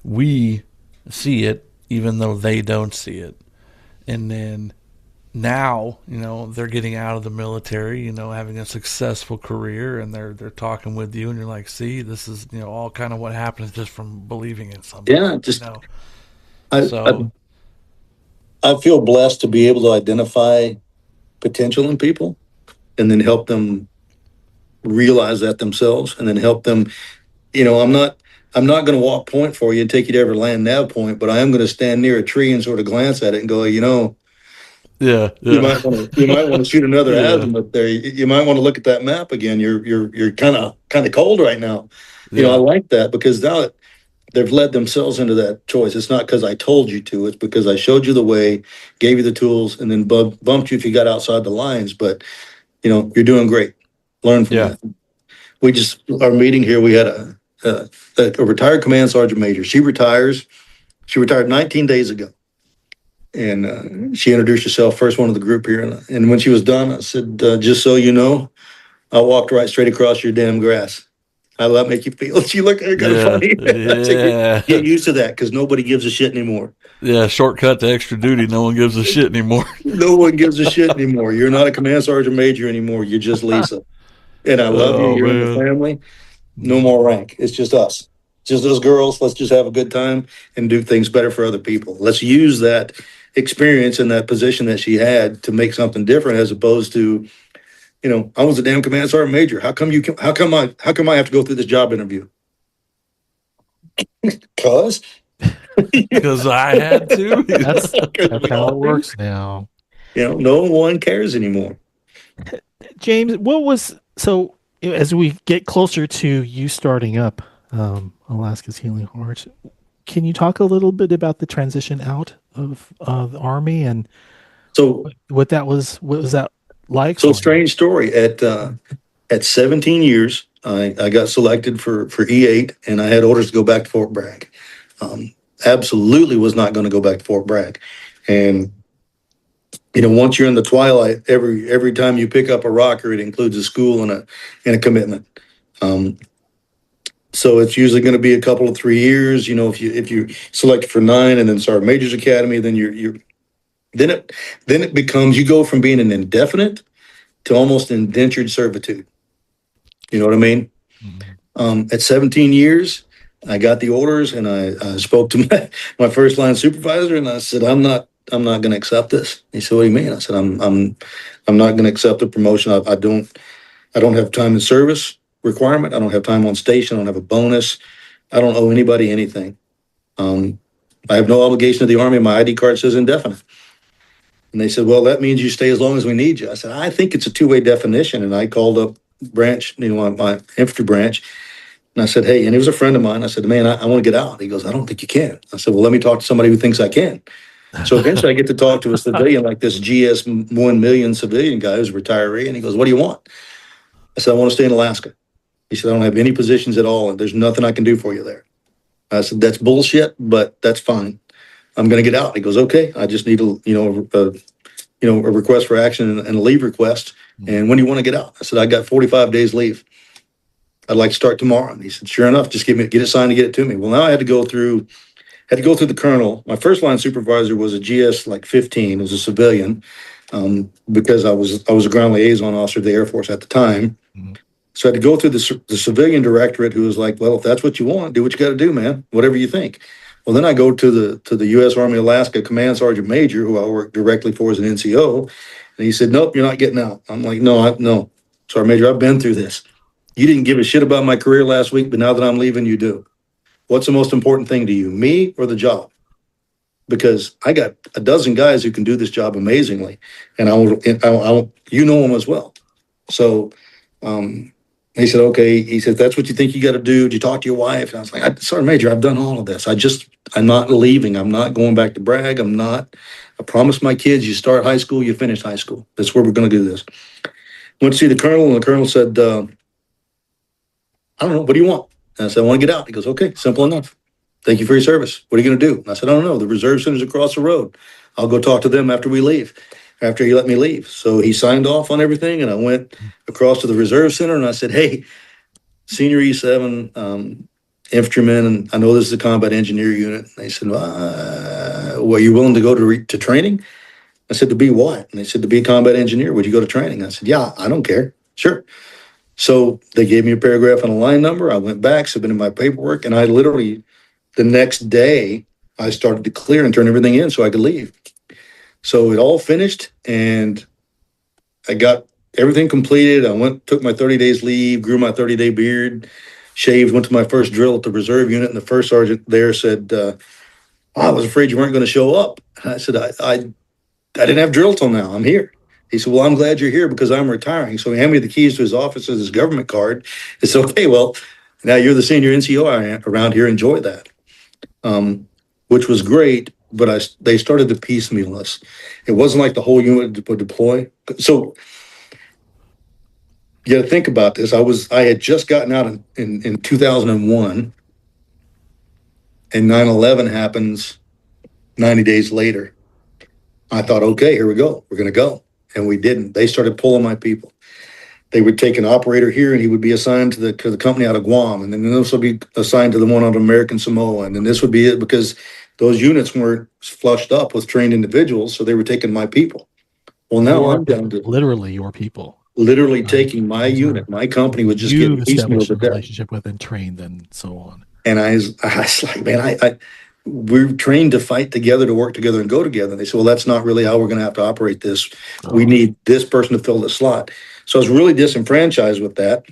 we see it even though they don't see it. And then now, they're getting out of the military, having a successful career, and they're talking with you, and you're like, see, this is, all kind of what happens just from believing in something. Yeah, I feel blessed to be able to identify potential in people and then help them realize that themselves, and then help them, I'm not going to walk point for you and take you to every land nav point, but I am going to stand near a tree and sort of glance at it and go, Yeah. You might want to shoot another azimuth there. You might want to look at that map again. You're kind of cold right now. I like that, because now they've led themselves into that choice. It's not because I told you to. It's because I showed you the way, gave you the tools, and then bumped you if you got outside the lines. But you're doing great. Learn from that. Our meeting here, we had a retired command sergeant major. She retired 19 days ago. And she introduced herself, first one of the group here. And when she was done, I said, just so you know, I walked right straight across your damn grass. How will that make you feel? She looked at her kind of funny. Yeah. Get used to that, because nobody gives a shit anymore. Yeah, shortcut to extra duty. No one gives a shit anymore. No one gives a shit anymore. You're not a command sergeant major anymore. You're just Lisa. and I love you. Oh, You're in the man. family. No more rank. It's just us. Just those girls. Let's just have a good time and do things better for other people. Let's use that experience in that position that she had to make something different, as opposed to, I was a damn command sergeant major. How come I have to go through this job interview? Because I had to. That's how it works now. No one cares anymore. James, so as we get closer to you starting up Alaska's Healing Hearts, can you talk a little bit about the transition out of the Army and so what was that like? So strange story. At 17 years, I got selected for E8, and I had orders to go back to Fort Bragg. Absolutely was not going to go back to Fort Bragg. And once you're in the twilight, every time you pick up a rocker, it includes a school and a commitment. So it's usually going to be a couple of 3 years. If you selected for 9 and then Sergeant Major's Academy, then then it becomes, you go from being an indefinite to almost indentured servitude. You know what I mean? Mm-hmm. At 17 years, I got the orders, and I spoke to my first line supervisor, and I said, I'm not going to accept this. He said, what do you mean? I said, I'm not going to accept the promotion. I don't have time in service requirement. I don't have time on station. I don't have a bonus. I don't owe anybody anything. I have no obligation to the Army. My ID card says indefinite. And they said, well, that means you stay as long as we need you. I said, I think it's a two-way definition. And I called up branch, my infantry branch, and I said, hey, and he was a friend of mine. I said, man, I want to get out. He goes, I don't think you can. I said, well, let me talk to somebody who thinks I can. So eventually I get to talk to a civilian, like this GS 1 million civilian guy who's a retiree. And he goes, what do you want? I said, I want to stay in Alaska. He said, I don't have any positions at all, and there's nothing I can do for you there. I said, that's bullshit, but that's fine. I'm going to get out. He goes, okay, I just need a request for action and a leave request. And when do you want to get out? I said, I got 45 days leave. I'd like to start tomorrow. And he said, sure enough, just get it signed and get it to me. Well, now I had to go through the colonel. My first line supervisor was a GS 15. It was a civilian, because I was a ground liaison officer of the Air Force at the time. Mm-hmm. So I had to go through the civilian directorate, who was like, well, if that's what you want, do what you got to do, man, whatever you think. Well, then I go to the U.S. Army Alaska Command Sergeant Major, who I worked directly for as an NCO, and he said, nope, you're not getting out. I'm like, no, Sergeant Major, I've been through this. You didn't give a shit about my career last week, but now that I'm leaving, you do. What's the most important thing to you, me or the job? Because I got a dozen guys who can do this job amazingly, and I know them as well. So he said, okay. He said, that's what you think you got to do. Did you talk to your wife? And I was like, Sergeant Major, I've done all of this. I'm not leaving. I'm not going back to Bragg. I promised my kids, you start high school, you finish high school. That's where we're going to do this. Went to see the colonel, and the colonel said, I don't know, what do you want? And I said, I want to get out. He goes, okay, simple enough. Thank you for your service. What are you going to do? And I said, I don't know. The reserve center's across the road. I'll go talk to them after we leave, after he let me leave. So he signed off on everything, and I went across to the reserve center, and I said, hey, senior E7 infantryman, and I know this is a combat engineer unit. And they said, well, are you willing to go to training? I said, to be what? And they said, to be a combat engineer. Would you go to training? I said, yeah, I don't care. Sure. So they gave me a paragraph and a line number. I went back, submitted my paperwork, and I literally, the next day, I started to clear and turn everything in so I could leave. So it all finished, and I got everything completed. I took my 30 days leave, grew my 30-day beard, shaved, went to my first drill at the reserve unit, and the first sergeant there said, I was afraid you weren't going to show up. And I said, I didn't have drill till now. I'm here. He said, well, I'm glad you're here because I'm retiring. So he handed me the keys to his office as his government card. I said, okay, well, now you're the senior NCO around here. Enjoy that, which was great. But they started to piecemeal us. It wasn't like the whole unit would deploy. So you got to think about this. I had just gotten out in 2001, and 9/11 happens 90 days later. I thought, okay, here we go. We're going to go. And we didn't. They started pulling my people. They would take an operator here, and he would be assigned to the company out of Guam. And then this would be assigned to the one out of American Samoa. And then this would be it, because those units weren't flushed up with trained individuals. So they were taking my people. Well, now I'm down to literally your people. literally taking my unit. My company was just getting piecemeal established a to death. relationship with and trained and so on. And I was like, man, we're trained to fight together, to work together, and go together. And they said, well, that's not really how we're going to have to operate this. We need this person to fill the slot. So I was really disenfranchised with that.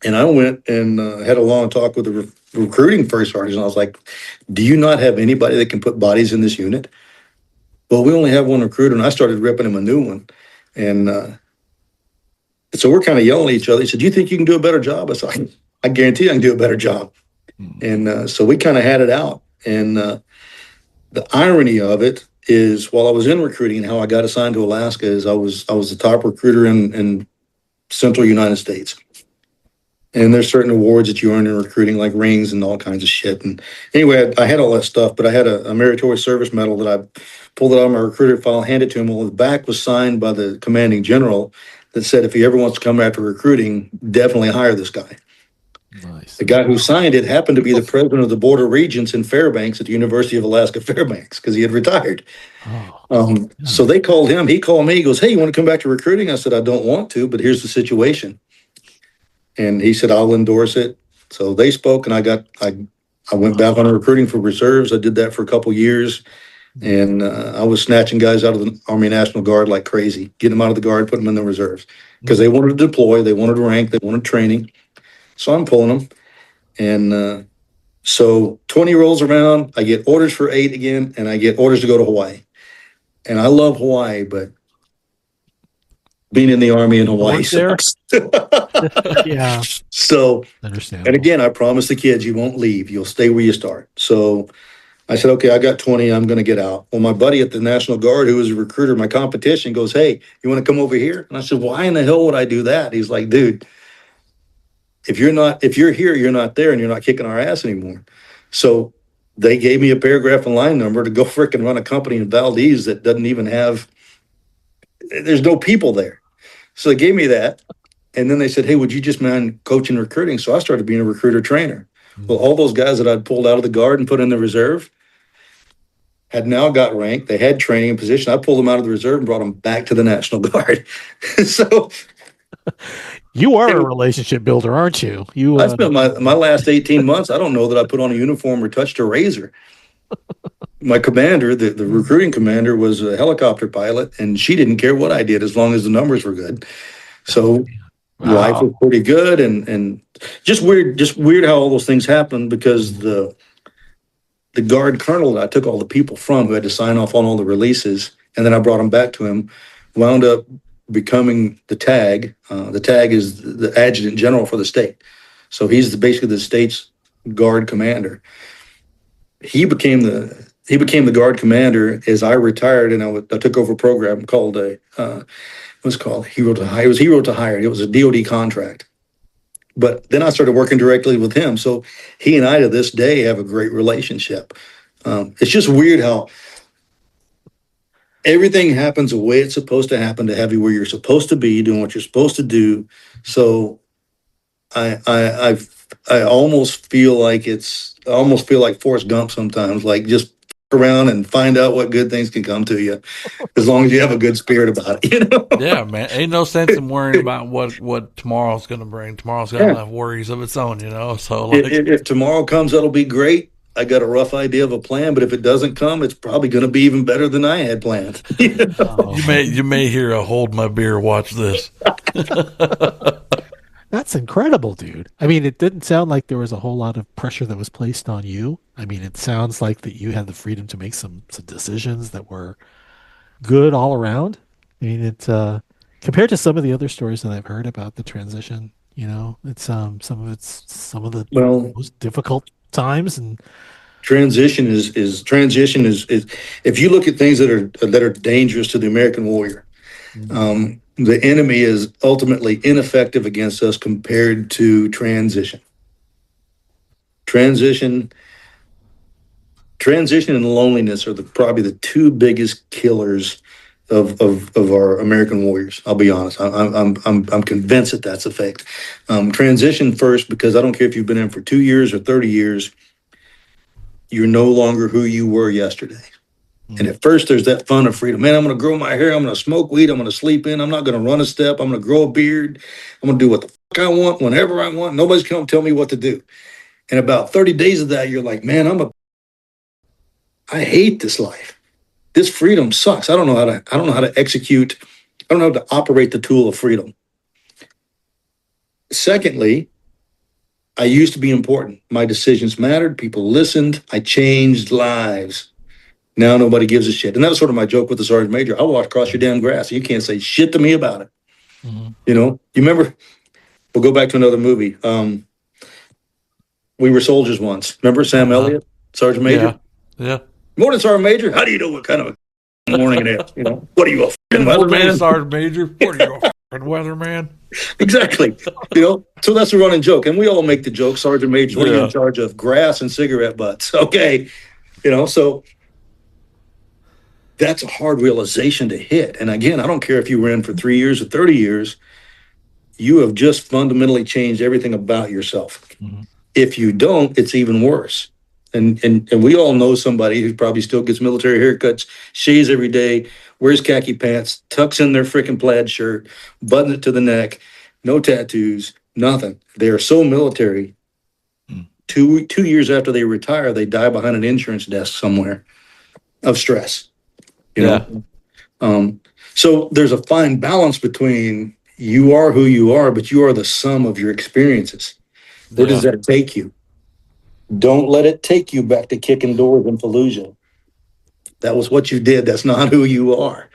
And I went and had a long talk with the recruiting first sergeant. And I was like, do you not have anybody that can put bodies in this unit? Well, we only have one recruiter. And I started ripping him a new one. And so we're kind of yelling at each other. He said, do you think you can do a better job? I said, I guarantee I can do a better job. And so we kind of had it out. And the irony of it is, while I was in recruiting and how I got assigned to Alaska, is I was the top recruiter in Central United States. And there's certain awards that you earn in recruiting, like rings and all kinds of shit. And anyway, I had all that stuff, but I had a meritorious service medal that I pulled it out of my recruiter file, handed to him. Well, the back was signed by the commanding general that said, if he ever wants to come after recruiting, definitely hire this guy. Nice. The guy who signed it happened to be the president of the Board of Regents in Fairbanks at the University of Alaska Fairbanks, because he had retired. So they called him. He called me. He goes, hey, you want to come back to recruiting? I said, I don't want to, but here's the situation. And he said, I'll endorse it. So they spoke, and I went back on recruiting for reserves. I did that for a couple years. And I was snatching guys out of the Army National Guard like crazy, getting them out of the Guard, putting them in the reserves, because they wanted to deploy, they wanted to rank, they wanted training. So I'm pulling them. And so 20 rolls around, I get orders for 8 again, and I get orders to go to Hawaii. And I love Hawaii, but being in the Army in Hawaii sucks. Yeah. So, Understandable. and again, I promised the kids, you won't leave. You'll stay where you start. So I said, okay, I got 20. I'm going to get out. Well, my buddy at the National Guard, who was a recruiter, my competition, goes, hey, you want to come over here? And I said, why in the hell would I do that? He's like, dude, if you're here, you're not there, and you're not kicking our ass anymore. So they gave me a paragraph and line number to go frickin' run a company in Valdez that doesn't even have, there's no people there. So they gave me that. And then they said, hey, would you just mind coaching recruiting? So I started being a recruiter trainer. Well, all those guys that I'd pulled out of the Guard and put in the reserve had now got ranked. They had training and position. I pulled them out of the reserve and brought them back to the National Guard. So you are a relationship builder, aren't you? I spent my last 18 months, I don't know that I put on a uniform or touched a razor. My commander, the recruiting commander, was a helicopter pilot, and she didn't care what I did as long as the numbers were good. So life was pretty good, and just weird how all those things happened, because the Guard colonel that I took all the people from, who had to sign off on all the releases, and then I brought them back to him, wound up becoming the TAG. The TAG is the adjutant general for the state. So he's basically the state's Guard commander. He became the Guard commander as I retired, and I took over a program called what's called Hero to Hire. It was Hero to Hire. It was a DoD contract. But then I started working directly with him. So he and I to this day have a great relationship. It's just weird how everything happens the way it's supposed to happen, to have you where you're supposed to be, doing what you're supposed to do. So I almost feel like Forrest Gump sometimes, like just around and find out what good things can come to you, as long as you have a good spirit about it, you know? Yeah, man. Ain't no sense in worrying about what tomorrow's going to bring. Tomorrow's got enough worries of its own, you know? So like, if tomorrow comes, that'll be great. I got a rough idea of a plan, but if it doesn't come, it's probably going to be even better than I had planned. You know? you may hear a hold my beer, watch this. That's incredible, dude. I mean, it didn't sound like there was a whole lot of pressure that was placed on you. I mean, it sounds like that you had the freedom to make some decisions that were good all around. I mean, it's compared to some of the other stories that I've heard about the transition, you know, it's some of the most difficult times. And transition is if you look at things that are dangerous to the American warrior, the enemy is ultimately ineffective against us compared to transition. Transition and loneliness are probably the two biggest killers of our American warriors. I'll be honest. I'm convinced that that's a fact. Transition first, because I don't care if you've been in for 2 years or 30 years, you're no longer who you were yesterday. And at first, there's that fun of freedom. Man, I'm going to grow my hair. I'm going to smoke weed. I'm going to sleep in. I'm not going to run a step. I'm going to grow a beard. I'm going to do what the fuck I want, whenever I want. Nobody's going to tell me what to do. And about 30 days of that, you're like, man, I hate this life. This freedom sucks. I don't know how to execute. I don't know how to operate the tool of freedom. Secondly, I used to be important. My decisions mattered. People listened. I changed lives. Now nobody gives a shit. And that was sort of my joke with the sergeant major. I'll walk across your damn grass. You can't say shit to me about it. Mm-hmm. You remember, we'll go back to another movie. We were soldiers once. Remember Sam Elliott, Sergeant Major? Yeah. Morning, Sergeant Major. How do you know what kind of a morning it is? What are you, a fucking weatherman? Sergeant Major. What are you, a fucking weatherman? Exactly. So that's a running joke. And we all make the joke, Sergeant Major, what are you in charge of? Grass and cigarette butts. Okay. So that's a hard realization to hit. And again, I don't care if you ran for 3 years or 30 years, you have just fundamentally changed everything about yourself. Mm-hmm. If you don't, it's even worse. And we all know somebody who probably still gets military haircuts, shaves every day, wears khaki pants, tucks in their freaking plaid shirt, buttons it to the neck, no tattoos, nothing. They are so military. 2 years after they retire, they die behind an insurance desk somewhere of stress. You know? So there's a fine balance between you are who you are, but you are the sum of your experiences. Where does that take you? Don't let it take you back to kicking doors in Fallujah. That was what you did. That's not who you are.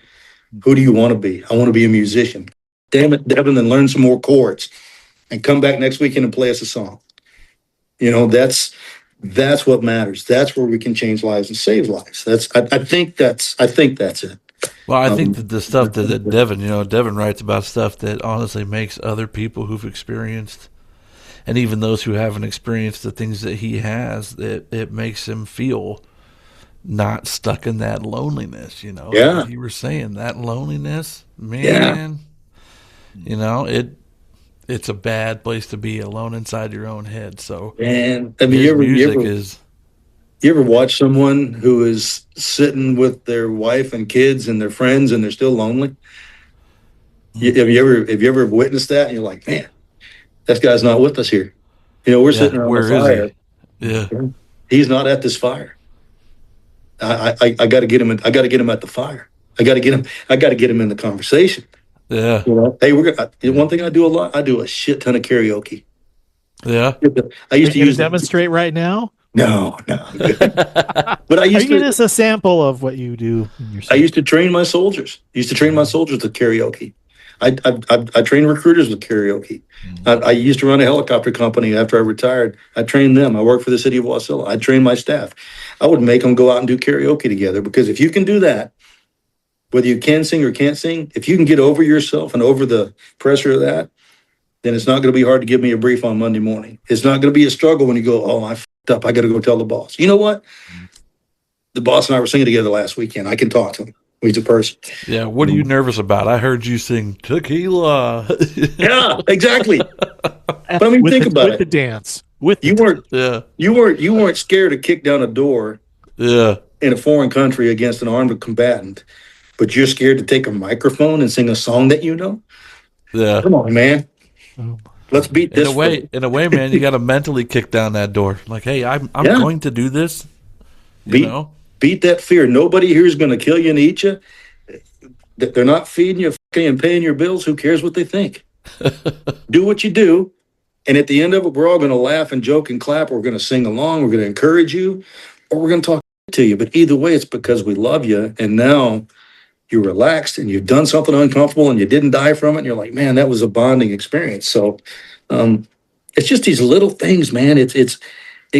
Who do you want to be? I want to be a musician. Damn it, Devin, then learn some more chords and come back next weekend and play us a song. That's what matters. That's where we can change lives and save lives. I think that's it. Well, I think that the stuff that Devin writes about stuff that honestly makes other people who've experienced, and even those who haven't experienced the things that he has, it makes him feel not stuck in that loneliness. Yeah. Like you were saying, that loneliness, man. Yeah. It's a bad place to be, alone inside your own head. So, and I mean, you ever watch someone who is sitting with their wife and kids and their friends and they're still lonely? Have you ever witnessed that? And you're like, man, that guy's not with us here. We're sitting around the fire. Yeah, he's not at this fire. I got to get him. I got to get him at the fire. I got to get him in the conversation. Yeah. Hey, one thing I do a lot. I do a shit ton of karaoke. Yeah. I used to use demonstrate right now. No. But I used to give us a sample of what you do. I used to train my soldiers. with karaoke. I train recruiters with karaoke. Mm-hmm. I used to run a helicopter company after I retired. I trained them. I worked for the city of Wasilla. I trained my staff. I would make them go out and do karaoke together, because if you can do that, whether you can sing or can't sing, if you can get over yourself and over the pressure of that, then it's not going to be hard to give me a brief on Monday morning. It's not going to be a struggle when you go, oh, I f***ed up. I got to go tell the boss. You know what? The boss and I were singing together last weekend. I can talk to him. He's a person. Yeah. What are you nervous about? I heard you sing tequila. Yeah, exactly. But I mean, think about it. With the dance. You weren't scared to kick down a door. Yeah. In a foreign country against an armed combatant, but you're scared to take a microphone and sing a song that you know? Yeah. Come on, man. Let's beat this. In a way, man, you got to mentally kick down that door. Like, hey, I'm going to do this. Beat that fear. Nobody here is going to kill you and eat you. They're not feeding you and paying your bills. Who cares what they think? Do what you do. And at the end of it, we're all going to laugh and joke and clap. We're going to sing along. We're going to encourage you, or we're going to talk to you. But either way, it's because we love you. And now you're relaxed and you've done something uncomfortable and you didn't die from it. And you're like, man, that was a bonding experience. So it's just these little things, man. It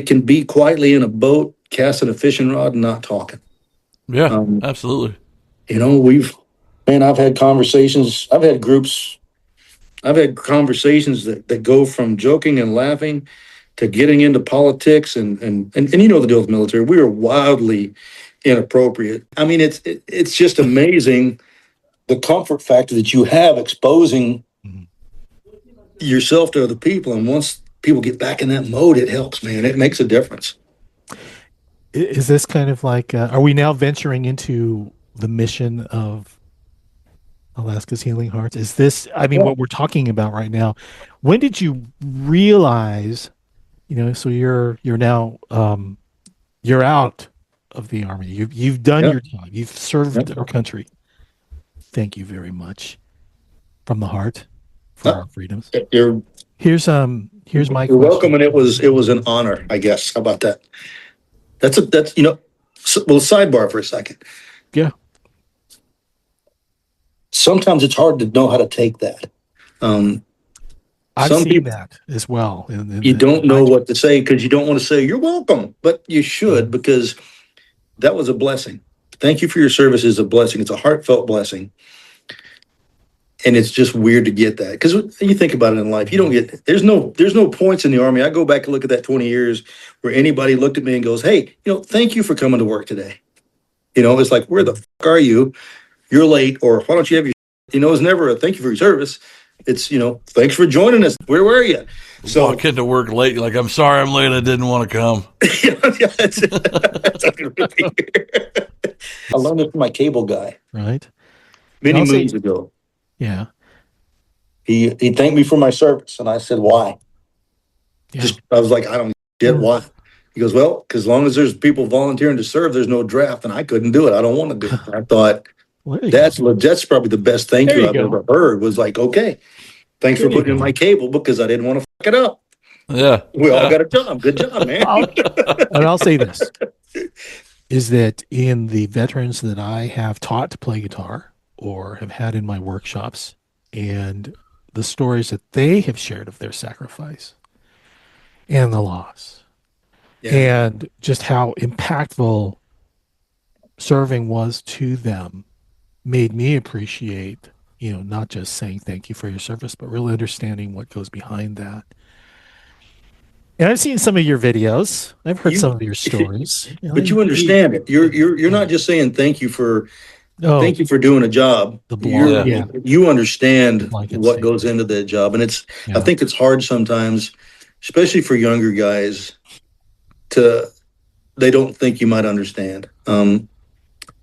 can be quietly in a boat, casting a fishing rod and not talking. Yeah, absolutely. I've had conversations. I've had conversations that go from joking and laughing to getting into politics and you know the deal with the military. We are wildly inappropriate. I mean, it's just amazing the comfort factor that you have exposing yourself to other people. And once people get back in that mode, it helps, man. It makes a difference. Is this kind of like, are we now venturing into the mission of Alaska's Healing Hearts? Is this, I mean, what we're talking about right now? When did you realize, so you're now, you're out of the Army. You've done your time. You've served our country. Thank you very much from the heart for our freedoms. Here's my You're question. welcome, and it was an honor, I guess. How about that? That's sidebar for a second. Yeah. Sometimes it's hard to know how to take that. I've some seen people, that as well. you don't know what to say because you don't want to say you're welcome, but you should, because that was a blessing. Thank you for your service is a blessing. It's a heartfelt blessing. And it's just weird to get that, because you think about it in life, you don't get, there's no points in the Army. I go back and look at that 20 years where anybody looked at me and goes, hey, thank you for coming to work today. It's like, where the fuck are you? You're late, or why don't you have your, it's never a thank you for your service. It's, thanks for joining us. Where were you? So walk into work late, like, I'm sorry I'm late. I didn't want to come. that's I learned it from my cable guy. Right. Many moons ago. Yeah. He thanked me for my service, and I said, why? Yeah. I was like, I don't get why. He goes, well, because as long as there's people volunteering to serve, there's no draft, and I couldn't do it. I don't want to do it. I thought, that's probably the best thank you I've ever heard, was like, okay, thanks for putting in my cable, because I didn't want to fuck it up. Yeah. We all got a job. Good job, man. And I'll say this, is that in the veterans that I have taught to play guitar or have had in my workshops, and the stories that they have shared of their sacrifice and the loss, and just how impactful serving was to them, made me appreciate, not just saying thank you for your service, but really understanding what goes behind that. And I've seen some of your videos. I've heard some of your stories. But you understand it. You're not just saying thank you for doing a job. You understand what goes into that job, and I think it's hard sometimes, especially for younger guys, they don't think you might understand. And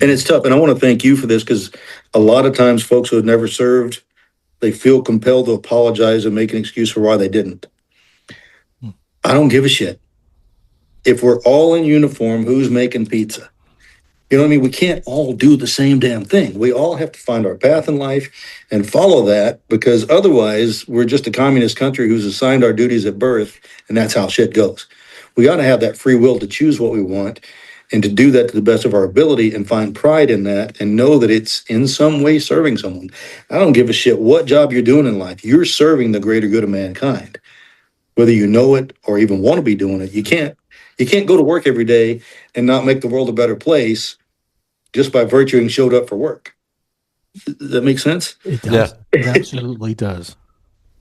it's tough. And I want to thank you for this, because a lot of times folks who have never served, they feel compelled to apologize and make an excuse for why they didn't. I don't give a shit. If we're all in uniform, who's making pizza? You know what I mean? We can't all do the same damn thing. We all have to find our path in life and follow that, because otherwise we're just a communist country who's assigned our duties at birth, and that's how shit goes. We got to have that free will to choose what we want, and to do that to the best of our ability, and find pride in that, and know that it's in some way serving someone. I don't give a shit what job you're doing in life. You're serving the greater good of mankind. Whether you know it or even want to be doing it, you can't go to work every day and not make the world a better place just by virtue of showed up for work. Does that make sense? It does. Yeah. It absolutely does.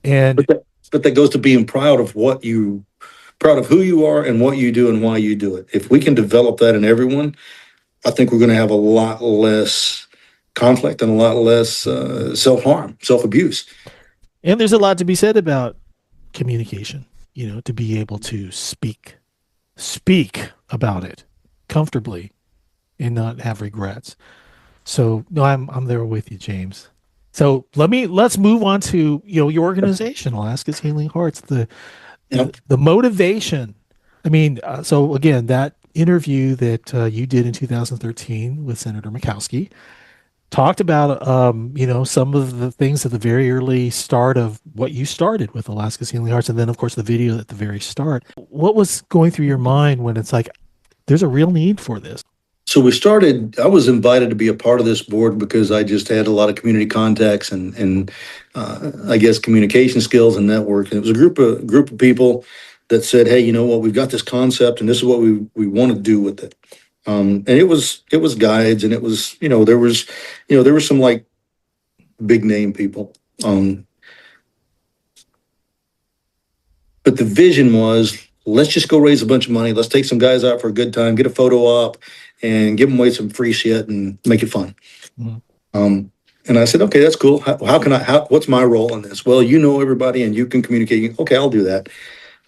And but that goes to being proud of who you are and what you do and why you do it. If we can develop that in everyone, I think we're going to have a lot less conflict and a lot less self-harm, self-abuse. And there's a lot to be said about communication, to be able to speak about it comfortably and not have regrets. So no, I'm there with you, James. So let's move on to your organization, Alaska's Healing Hearts, the motivation. I mean, so again, that interview that you did in 2013 with Senator Murkowski talked about some of the things at the very early start of what you started with Alaska's Healing Hearts, and then of course the video at the very start. What was going through your mind when it's like there's a real need for this? So I was invited to be a part of this board because I just had a lot of community contacts and I guess communication skills and network. And it was a group of people that said, hey, you know what, we've got this concept and this is what we want to do with it. And it was guides, and it was, there were some like big name people. But the vision was, let's just go raise a bunch of money. Let's take some guys out for a good time, get a photo op, and give them away some free shit and make it fun. Mm-hmm. And I said, okay, that's cool. What's my role in this? Well, everybody and you can communicate. Okay, I'll do that.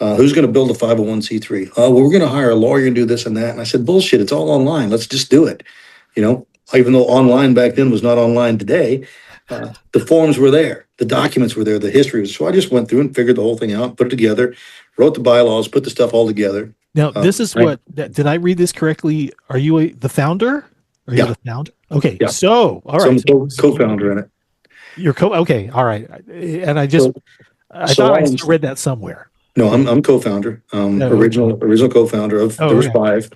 Who's going to build a 501c3? Oh, well, we're going to hire a lawyer and do this and that. And I said, bullshit, it's all online. Let's just do it. Even though online back then was not online today, the forms were there. The documents were there. The history was. So I just went through and figured the whole thing out, put it together, wrote the bylaws, put the stuff all together. Now, this is did I read this correctly? Are you the founder? Are you the founder? Okay. Yeah. So, all right. So I'm co-founder in it. You're okay. All right. And I thought I read that somewhere. No, I'm co-founder. Original co-founder of. There was 5.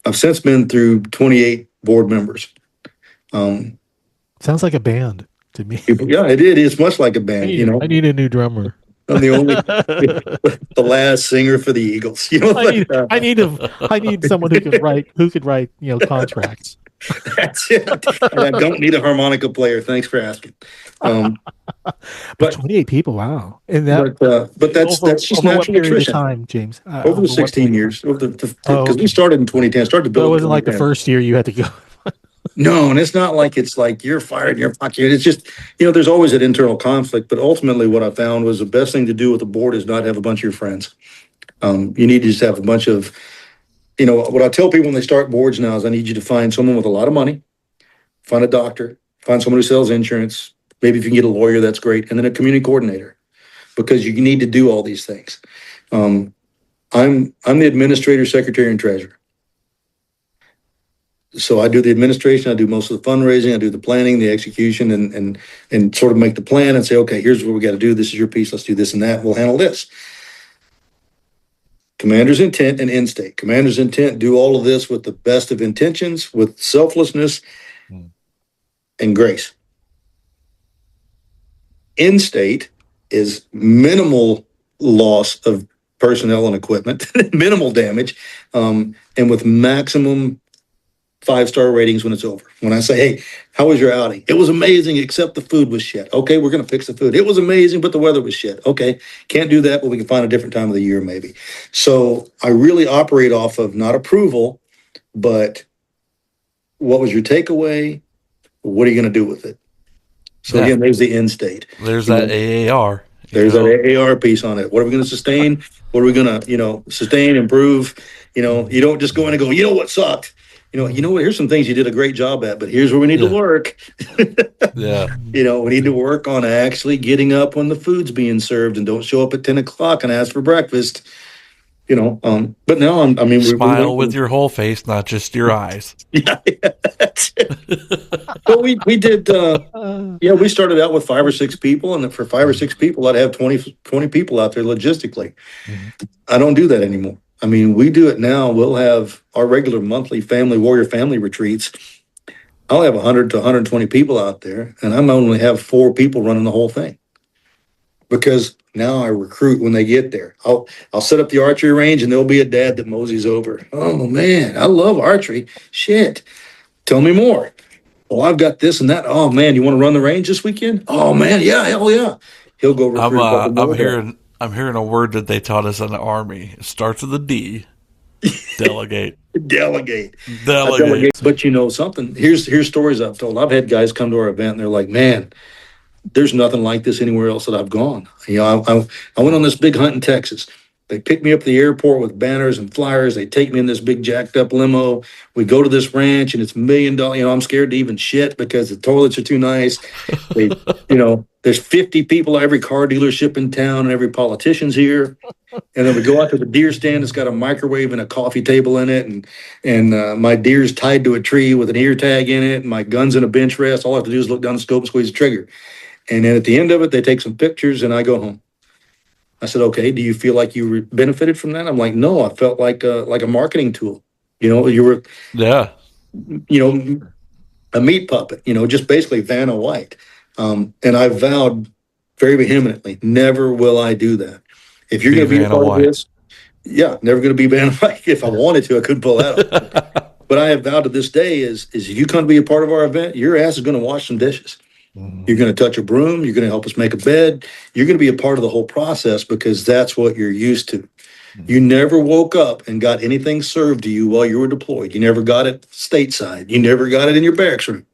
I've since been through 28 board members. Sounds like a band to me. Yeah, it is much like a band. I need a new drummer. I'm the only, the last singer for the Eagles. I need someone who could write contracts. That's it. And I don't need a harmonica player. Thanks for asking. But 28 people, wow! And but that's just natural nutrition. Time, James. Over the 16 years, because we started in 2010. Started to build. It wasn't like the first year you had to go. No, and it's not like you're fired and you're fucking. It's just, there's always an internal conflict. But ultimately, what I found was the best thing to do with the board is not have a bunch of your friends. You need to just have a bunch of, what I tell people when they start boards now is I need you to find someone with a lot of money, find a doctor, find someone who sells insurance. Maybe if you can get a lawyer, that's great. And then a community coordinator, because you need to do all these things. I'm the administrator, secretary, and treasurer. So I do the administration, I do most of the fundraising, I do the planning, the execution, and sort of make the plan and say, okay, here's what we got to do. This is your piece. Let's do this and that. We'll handle this. Commander's intent and end state. Commander's intent, do all of this with the best of intentions, with selflessness and grace. End state is minimal loss of personnel and equipment, minimal damage, and with maximum 5-star ratings when it's over. When I say, hey, how was your outing? It was amazing, except the food was shit. Okay, we're going to fix the food. It was amazing, but the weather was shit. Okay, can't do that, but we can find a different time of the year maybe. So I really operate off of not approval, but what was your takeaway? What are you going to do with it? So again, there's the end state. There's that AAR. There's that AAR piece on it. What are we going to sustain? What are we going to, sustain, improve? You don't just go in and go, what sucked? You know what? Here's some things you did a great job at, but here's where we need to work. Yeah. We need to work on actually getting up when the food's being served and don't show up at 10 o'clock and ask for breakfast. But now smile with your whole face, not just your eyes. Yeah. But we did, we started out with 5 or 6 people, and for 5 or 6 people, I'd have 20 people out there logistically. Mm-hmm. I don't do that anymore. We do it now. We'll have our regular monthly warrior family retreats. I'll have 100 to 120 people out there, and I'm only have 4 people running the whole thing. Because now I recruit when they get there. I'll set up the archery range, and there'll be a dad that moseys over. Oh, man, I love archery. Shit. Tell me more. Well, I've got this and that. Oh, man, you want to run the range this weekend? Oh, man, yeah, hell yeah. He'll go recruit. I'm hearing a word that they taught us in the Army. It starts with a D. Delegate. Delegate. Delegate. But something. Here's stories I've told. I've had guys come to our event and they're like, man, there's nothing like this anywhere else that I've gone. I went on this big hunt in Texas. They pick me up at the airport with banners and flyers. They take me in this big jacked up limo. We go to this ranch and it's $1 million. I'm scared to even shit because the toilets are too nice. There's 50 people at every car dealership in town and every politician's here. And then we go out to the deer stand. It's got a microwave and a coffee table in it. And my deer's tied to a tree with an ear tag in it. And my gun's in a bench rest. All I have to do is look down the scope and squeeze the trigger. And then at the end of it, they take some pictures and I go home. I said, okay, do you feel like you benefited from that? I'm like, no, I felt like a marketing tool. You were, a meat puppet, just basically Vanna White. And I vowed very vehemently, never will I do that. If you're going to be a part of this, never going to be Vanna White. If I wanted to, I couldn't pull that off. But I have vowed to this day is if you come to be a part of our event, your ass is going to wash some dishes. You're going to touch a broom. You're going to help us make a bed. You're going to be a part of the whole process because that's what you're used to. You never woke up and got anything served to you while you were deployed. You never got it stateside. You never got it in your barracks room.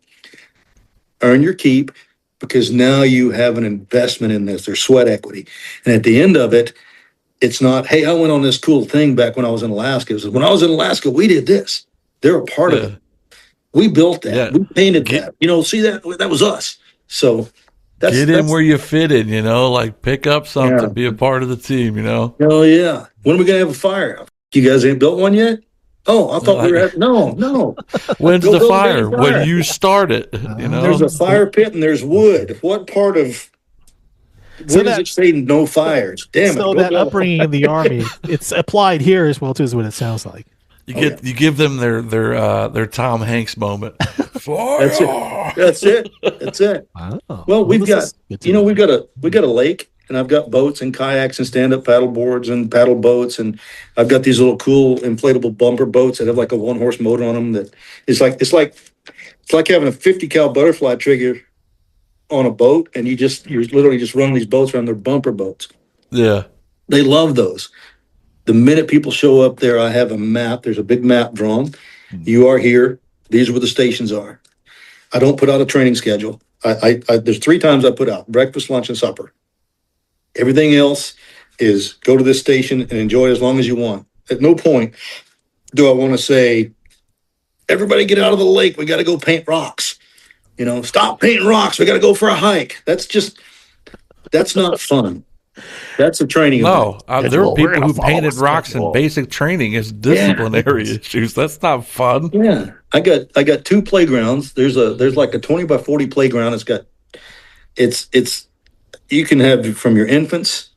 Earn your keep because now you have an investment in this. There's sweat equity. And at the end of it, It's not, hey, I went on this cool thing back when I was in Alaska. It was, when I was in Alaska, we did this. They're a part of it. We built that. Yeah. We painted that. See that? That was us. So get in where you fit in, like pick up something, be a part of the team, Oh, yeah. When are we going to have a fire? You guys ain't built one yet? Oh, I thought we were having, no. When's the fire? When you start it, There's a fire pit and there's wood. What part of... Where does it say no fires? Damn it. So that upbringing in the Army, it's applied here as well, too, is what it sounds like. You give them their Tom Hanks moment. That's it. Oh. Well, we've got a lake, and I've got boats and kayaks and stand-up paddle boards and paddle boats, and I've got these little cool inflatable bumper boats that have like a 1-horse motor on them. That it's like having a 50 cal butterfly trigger on a boat, and you're literally just running these boats around. Their bumper boats. Yeah, they love those. The minute people show up there, I have a map. There's a big map drawn. You are here. These are where the stations are. I don't put out a training schedule. There's 3 times I put out: breakfast, lunch, and supper. Everything else is go to this station and enjoy as long as you want. At no point do I want to say, everybody get out of the lake. We got to go paint rocks. Stop painting rocks. We got to go for a hike. That's not fun. That's a training. No, there are people who painted rocks in basic training as disciplinary issues. That's not fun. Yeah, I got 2 playgrounds. There's like a 20 by 40 playground. It's you can have from your infants,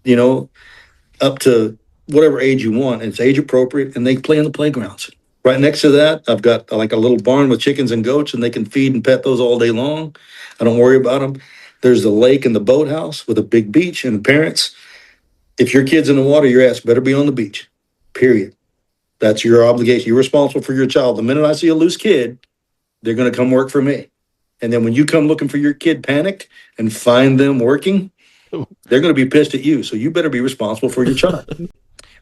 up to whatever age you want. It's age appropriate, and they play in the playgrounds. Right next to that, I've got like a little barn with chickens and goats, and they can feed and pet those all day long. I don't worry about them. There's the lake and the boathouse with a big beach, and parents, if your kid's in the water, your ass better be on the beach, period. That's your obligation. You're responsible for your child. The minute I see a loose kid, they're going to come work for me. And then when you come looking for your kid panicked and find them working, they're going to be pissed at you. So you better be responsible for your child.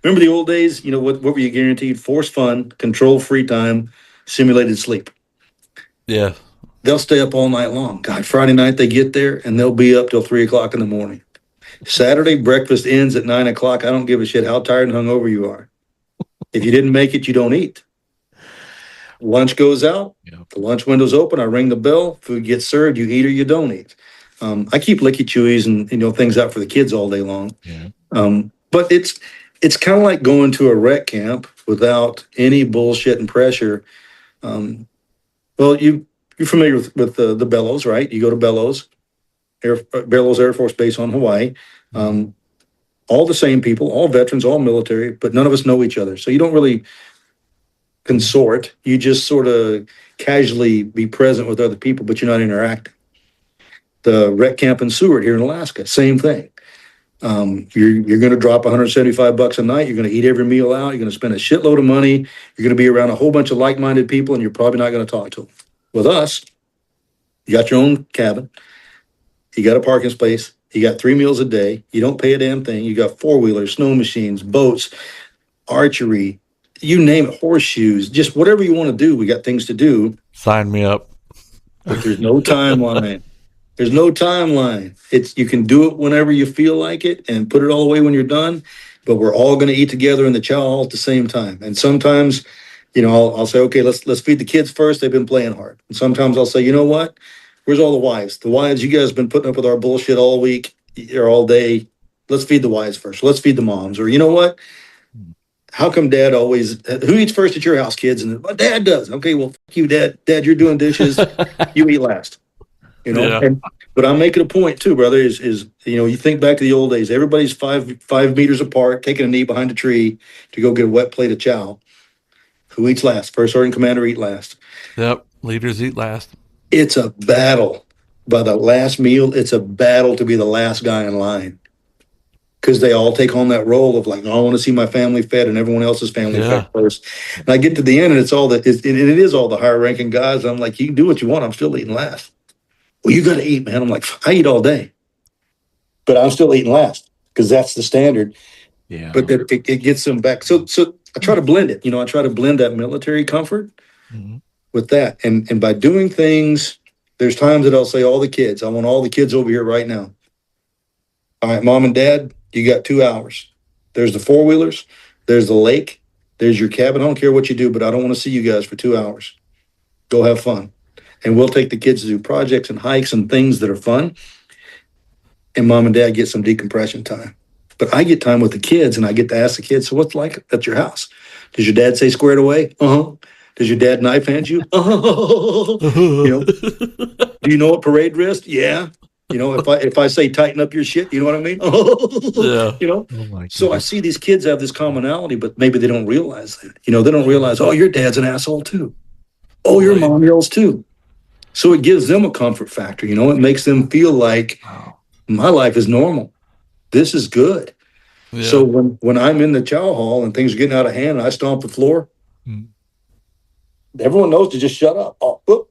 Remember the old days? What were you guaranteed? Forced fun, controlled free time, simulated sleep. Yeah. They'll stay up all night long. God, Friday night they get there and they'll be up till 3 o'clock in the morning. Saturday breakfast ends at 9 o'clock. I don't give a shit how tired and hungover you are. If you didn't make it, you don't eat. Lunch goes out. The lunch window's open. I ring the bell. Food gets served. You eat or you don't eat. I keep licky chewies and things out for the kids all day long. Yeah. But it's kind of like going to a rec camp without any bullshit and pressure. You're familiar with the Bellows, right? You go to Bellows Air Force Base on Hawaii. All the same people, all veterans, all military, but none of us know each other. So you don't really consort. You just sort of casually be present with other people, but you're not interacting. The rec camp in Seward here in Alaska, same thing. You're going to drop $175 a night. You're going to eat every meal out. You're going to spend a shitload of money. You're going to be around a whole bunch of like-minded people, and you're probably not going to talk to them. With us, you got your own cabin. You got a parking space. You got 3 meals a day. You don't pay a damn thing. You got 4-wheelers, snow machines, boats, archery, you name it, horseshoes, just whatever you want to do. We got things to do. Sign me up. But there's no timeline. There's no timeline. You can do it whenever you feel like it and put it all away when you're done. But we're all going to eat together in the chow hall at the same time. And sometimes, I'll say, okay, let's feed the kids first. They've been playing hard. And sometimes I'll say, you know what? Where's all the wives? The wives, you guys have been putting up with our bullshit all week or all day. Let's feed the wives first. Let's feed the moms. Or you know what? How come Dad always, who eats first at your house, kids? And well, Dad does. Okay, well, fuck you, Dad. Dad, you're doing dishes. You eat last. Yeah. But I'm making a point too, brother, is you think back to the old days. Everybody's five meters apart, taking a knee behind a tree to go get a wet plate of chow. Who eats last? First sergeant commander eat last. Yep, leaders eat last. It's a battle. By the last meal, it's a battle to be the last guy in line. Because they all take on that role of like, I want to see my family fed and everyone else's family fed first. And I get to the end and it is all the higher ranking guys. I'm like, you can do what you want. I'm still eating last. Well, you got to eat, man. I'm like, I eat all day. But I'm still eating last because that's the standard. Yeah. But it gets them back. So I try to blend it. I try to blend that military comfort with that. And by doing things, there's times that I'll say, I want all the kids over here right now. All right, Mom and Dad, you got 2 hours. There's the four-wheelers. There's the lake. There's your cabin. I don't care what you do, but I don't want to see you guys for 2 hours. Go have fun. And we'll take the kids to do projects and hikes and things that are fun. And mom and dad get some decompression time. But I get time with the kids, and I get to ask the kids, so what's like at your house? Does your dad say squared away? Uh-huh. Does your dad knife hand you? Uh-huh. Do you know what parade dress? Yeah. If I say tighten up your shit, you know what I mean? Yeah. Oh So I see these kids have this commonality, but maybe they don't realize that. They don't realize, oh, your dad's an asshole too. Oh, your mom yells too. So it gives them a comfort factor. It makes them feel like my life is normal. This is good. Yeah. So when I'm in the chow hall and things are getting out of hand and I stomp the floor, everyone knows to just shut up. Or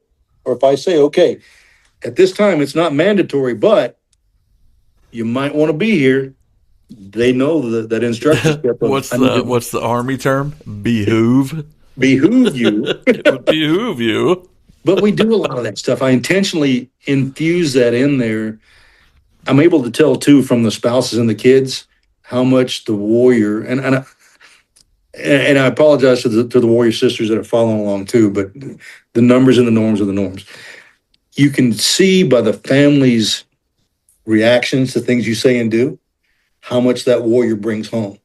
if I say, okay, at this time, it's not mandatory, but you might want to be here. They know that instruction. What's the Army term? Behoove. Behoove you. It would behoove you. But we do a lot of that stuff. I intentionally infuse that in there. I'm able to tell, too, from the spouses and the kids how much the warrior, and I apologize to the warrior sisters that are following along, too, but the numbers and the norms are the norms. You can see by the family's reactions to things you say and do how much that warrior brings home.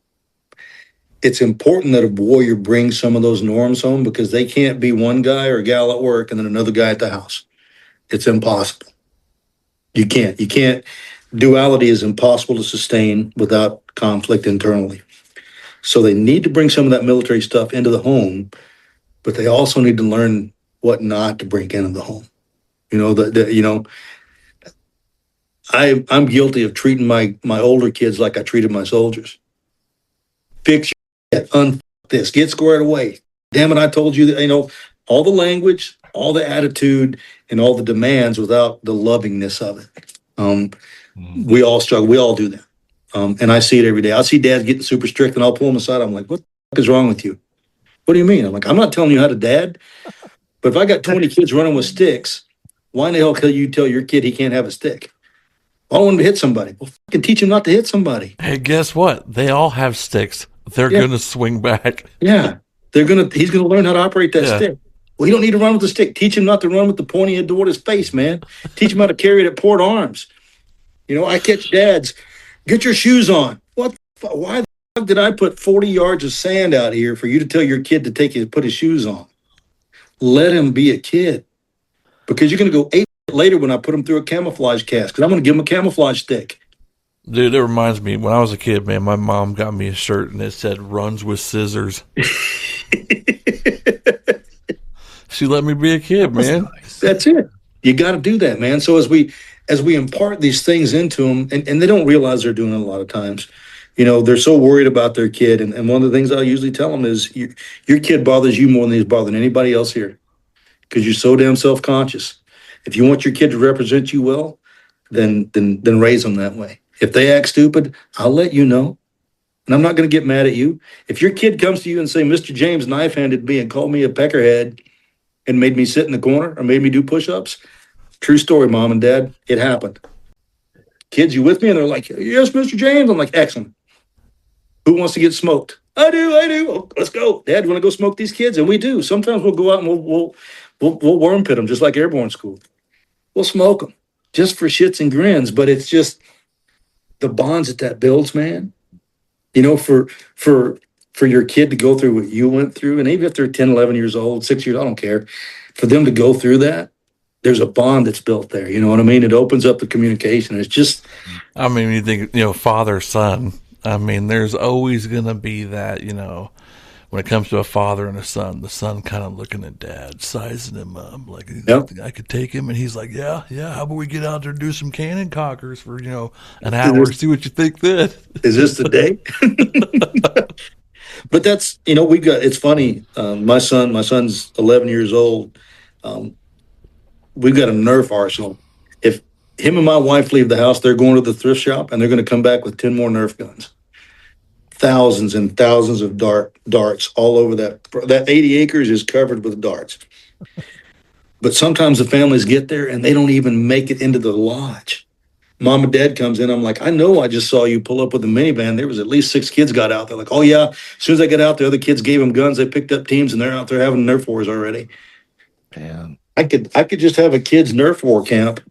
It's important that a warrior brings some of those norms home because they can't be one guy or gal at work and then another guy at the house. It's impossible. You can't. Duality is impossible to sustain without conflict internally. So they need to bring some of that military stuff into the home, but they also need to learn what not to bring into the home. I'm guilty of treating my older kids like I treated my soldiers. Fix your shit, this, get squared away. Damn it, I told you that, all the language, all the attitude, and all the demands without the lovingness of it. We all struggle. We all do that. And I see it every day. I see dads getting super strict, and I'll pull them aside. I'm like, what the fuck is wrong with you? What do you mean? I'm like, I'm not telling you how to dad, but if I got 20 kids running with sticks, why in the hell can you tell your kid he can't have a stick? I want him to hit somebody. Well, fucking teach him not to hit somebody. Hey, guess what? They all have sticks. They're going to swing back. Yeah. He's going to learn how to operate that stick. Well, he don't need to run with the stick. Teach him not to run with the pointy end toward his face, man. Teach him how to carry it at port arms. I catch dads, get your shoes on. What? Why the fuck did I put 40 yards of sand out here for you to tell your kid to put his shoes on? Let him be a kid. Because you're going to go 8 later when I put him through a camouflage cast, because I'm going to give him a camouflage stick. Dude, it reminds me, when I was a kid, man, my mom got me a shirt and it said, runs with scissors. She let me be a kid, man. Nice. That's it. You got to do that, man. So as we impart these things into them, and they don't realize they're doing it a lot of times, they're so worried about their kid. And one of the things I'll usually tell them is your kid bothers you more than he's bothering anybody else here because you're so damn self-conscious. If you want your kid to represent you well, then raise them that way. If they act stupid, I'll let you know. And I'm not going to get mad at you. If your kid comes to you and say, Mr. James knife-handed me and called me a peckerhead and made me sit in the corner or made me do push-ups, true story, Mom and Dad, it happened. Kids, you with me? And they're like, yes, Mr. James. I'm like, excellent. Who wants to get smoked? I do. Oh, let's go. Dad, you want to go smoke these kids? And we do. Sometimes we'll go out and we'll worm pit them just like airborne school. We'll smoke them just for shits and grins. But it's just the bonds that builds, man. For your kid to go through what you went through, and even if they're 10, 11 years old, 6 years, I don't care. For them to go through that, there's a bond that's built there. You know what I mean? It opens up the communication. It's just... I mean, you think, father, son. I mean, there's always going to be that, when it comes to a father and a son, the son kind of looking at dad, sizing him up, like, I could take him. And he's like, yeah, how about we get out there and do some cannon cockers for, an hour, see what you think then. Is this the day? But that's, it's funny. My son's 11 years old. We've got a Nerf arsenal. If him and my wife leave the house, they're going to the thrift shop and they're going to come back with 10 more Nerf guns. Thousands and thousands of darts all over that 80 acres is covered with darts. But sometimes the families get there and they don't even make it into the lodge. Mom and dad comes in. I'm like, I know I just saw you pull up with a minivan. There was at least 6 kids got out there. Like, oh yeah. As soon as I got out there, other kids gave them guns. They picked up teams and they're out there having Nerf wars already. Man. I could just have a kids Nerf war camp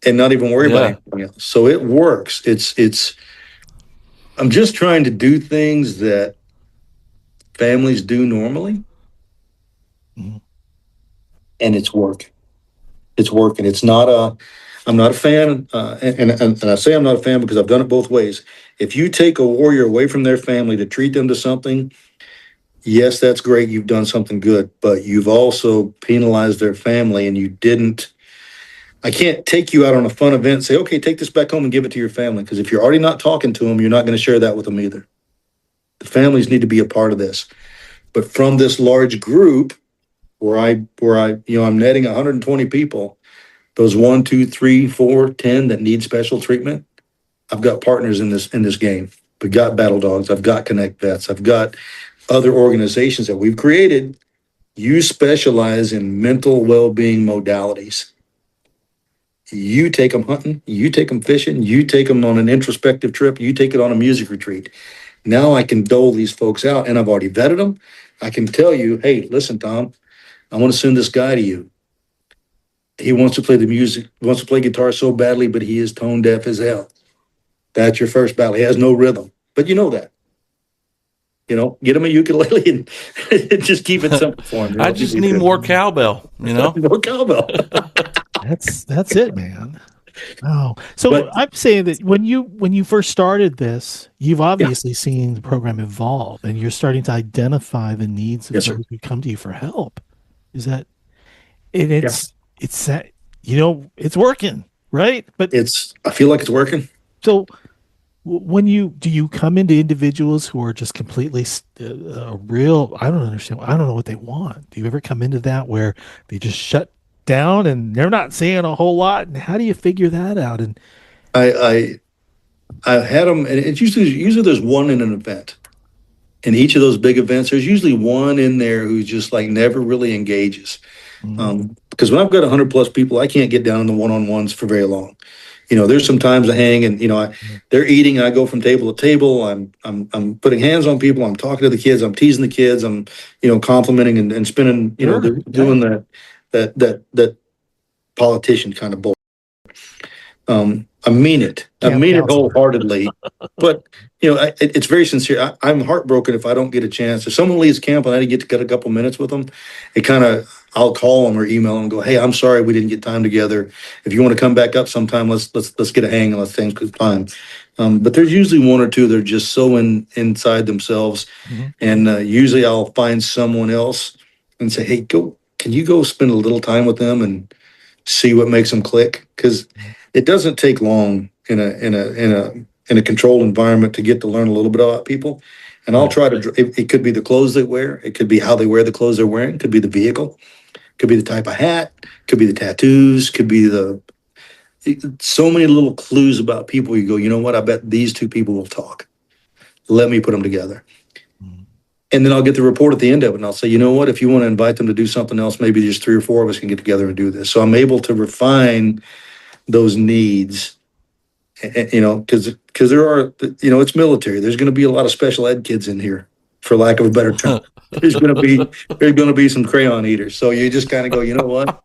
and not even worry about anything else. So it works. I'm just trying to do things that families do normally. Mhm. And it's working. It's working. I'm not a fan, and I say I'm not a fan because I've done it both ways. If you take a warrior away from their family to treat them to something, yes, that's great. You've done something good, but you've also penalized their family, and you didn't. I can't take you out on a fun event and say, okay, take this back home and give it to your family. Because if you're already not talking to them, you're not going to share that with them either. The families need to be a part of this. But from this large group where I'm netting 120 people, those 1, 2, 3, 4, 10 that need special treatment, I've got partners in this game. We've got Battle Dogs. I've got Connect Vets. I've got other organizations that we've created. You specialize in mental well-being modalities. You take them hunting. You take them fishing. You take them on an introspective trip. You take it on a music retreat. Now I can dole these folks out, and I've already vetted them. I can tell you, hey, listen, Tom, I want to send this guy to you. He wants to play the music, wants to play guitar so badly, but he is tone deaf as hell. That's your first battle. He has no rhythm, but you know that. Get him a ukulele and just keep it simple for him. I just need more cowbell, More cowbell. That's it, man. Oh, so But- I'm saying that when you first started this, you've obviously seen the program evolve, and you're starting to identify the needs of Yes, sir. those who come to you for help. Is that? And it's that it's working, right? But I feel like it's working. so when do you come into individuals who are just completely real? I don't understand. I don't know what they want. Do you ever come into that where they just shut down and they're not saying a whole lot? And how do you figure that out? And I've had them, and it's usually there's one in an event. In each of those big events, there's usually one in there who just like never really engages. Because when I've got 100 plus people, I can't get down in the one-on-ones for very long. There's some times I hang and they're eating. I go from table to table. I'm putting hands on people. I'm talking to the kids. I'm teasing the kids. I'm complimenting and spinning. Doing that politician kind of bull. I mean it. I mean it wholeheartedly. But it's very sincere. I'm heartbroken if I don't get a chance. If someone leaves camp and I didn't get a couple minutes with them, I'll call them or email them and go, hey, I'm sorry we didn't get time together. If you want to come back up sometime, let's get a hang and let's things good time. But there's usually one or two that are just so inside themselves, and usually I'll find someone else and say, hey, can you go spend a little time with them and see what makes them click? Because it doesn't take long in a controlled environment to get to learn a little bit about people. And I'll try to. It could be the clothes they wear. It could be how they wear the clothes they're wearing. It could be the vehicle. It could be the type of hat. It could be the tattoos. Could be so many little clues about people. You go, you know what? I bet these two people will talk. Let me put them together. And then I'll get the report at the end of it, and I'll say, you know what? If you want to invite them to do something else, maybe just 3 or 4 of us can get together and do this. So I'm able to refine those needs, because there are, it's military. There's going to be a lot of special ed kids in here, for lack of a better term. There's going to be some crayon eaters. So you just kind of go, you know what?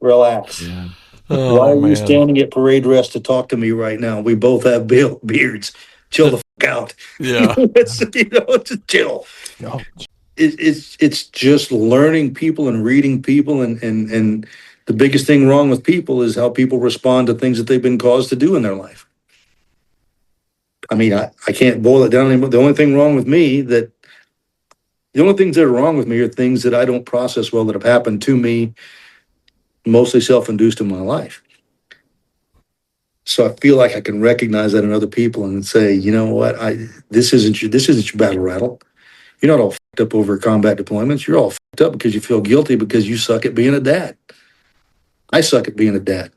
Relax. yeah. Why are you standing at parade rest to talk to me right now? We both have beards. Chill the fuck out. Yeah. Just chill. Oh, It's just learning people and reading people, and the biggest thing wrong with people is how people respond to things that they've been caused to do in their life. I mean, I can't boil it down anymore. The only things that are wrong with me are things that I don't process well that have happened to me, mostly self-induced in my life. So I feel like I can recognize that in other people and say, you know what, this isn't your battle rattle. You're not all fucked up over combat deployments. You're all fucked up because you feel guilty because you suck at being a dad. I suck at being a dad,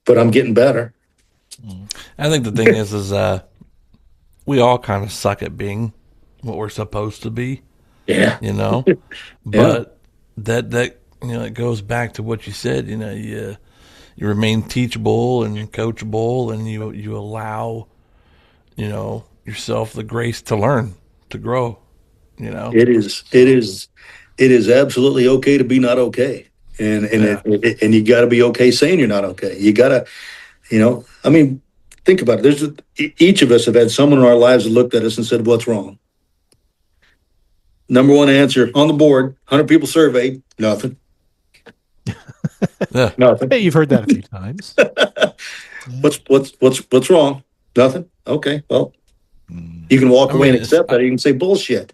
but I'm getting better. I think the thing is we all kind of suck at being what we're supposed to be. Yeah. But that it goes back to what you said. you remain teachable and coachable, and you allow, yourself the grace to learn, to grow. It is absolutely okay to be not okay, and you got to be okay saying you're not okay. You got to, I mean, think about it. Each of us have had someone in our lives that looked at us and said, "What's wrong?" Number one answer on the board, 100 people surveyed, nothing. Yeah. Nothing. Hey, you've heard that a few times. What's wrong? Nothing. Okay, well, you can walk away and accept that. You can say bullshit.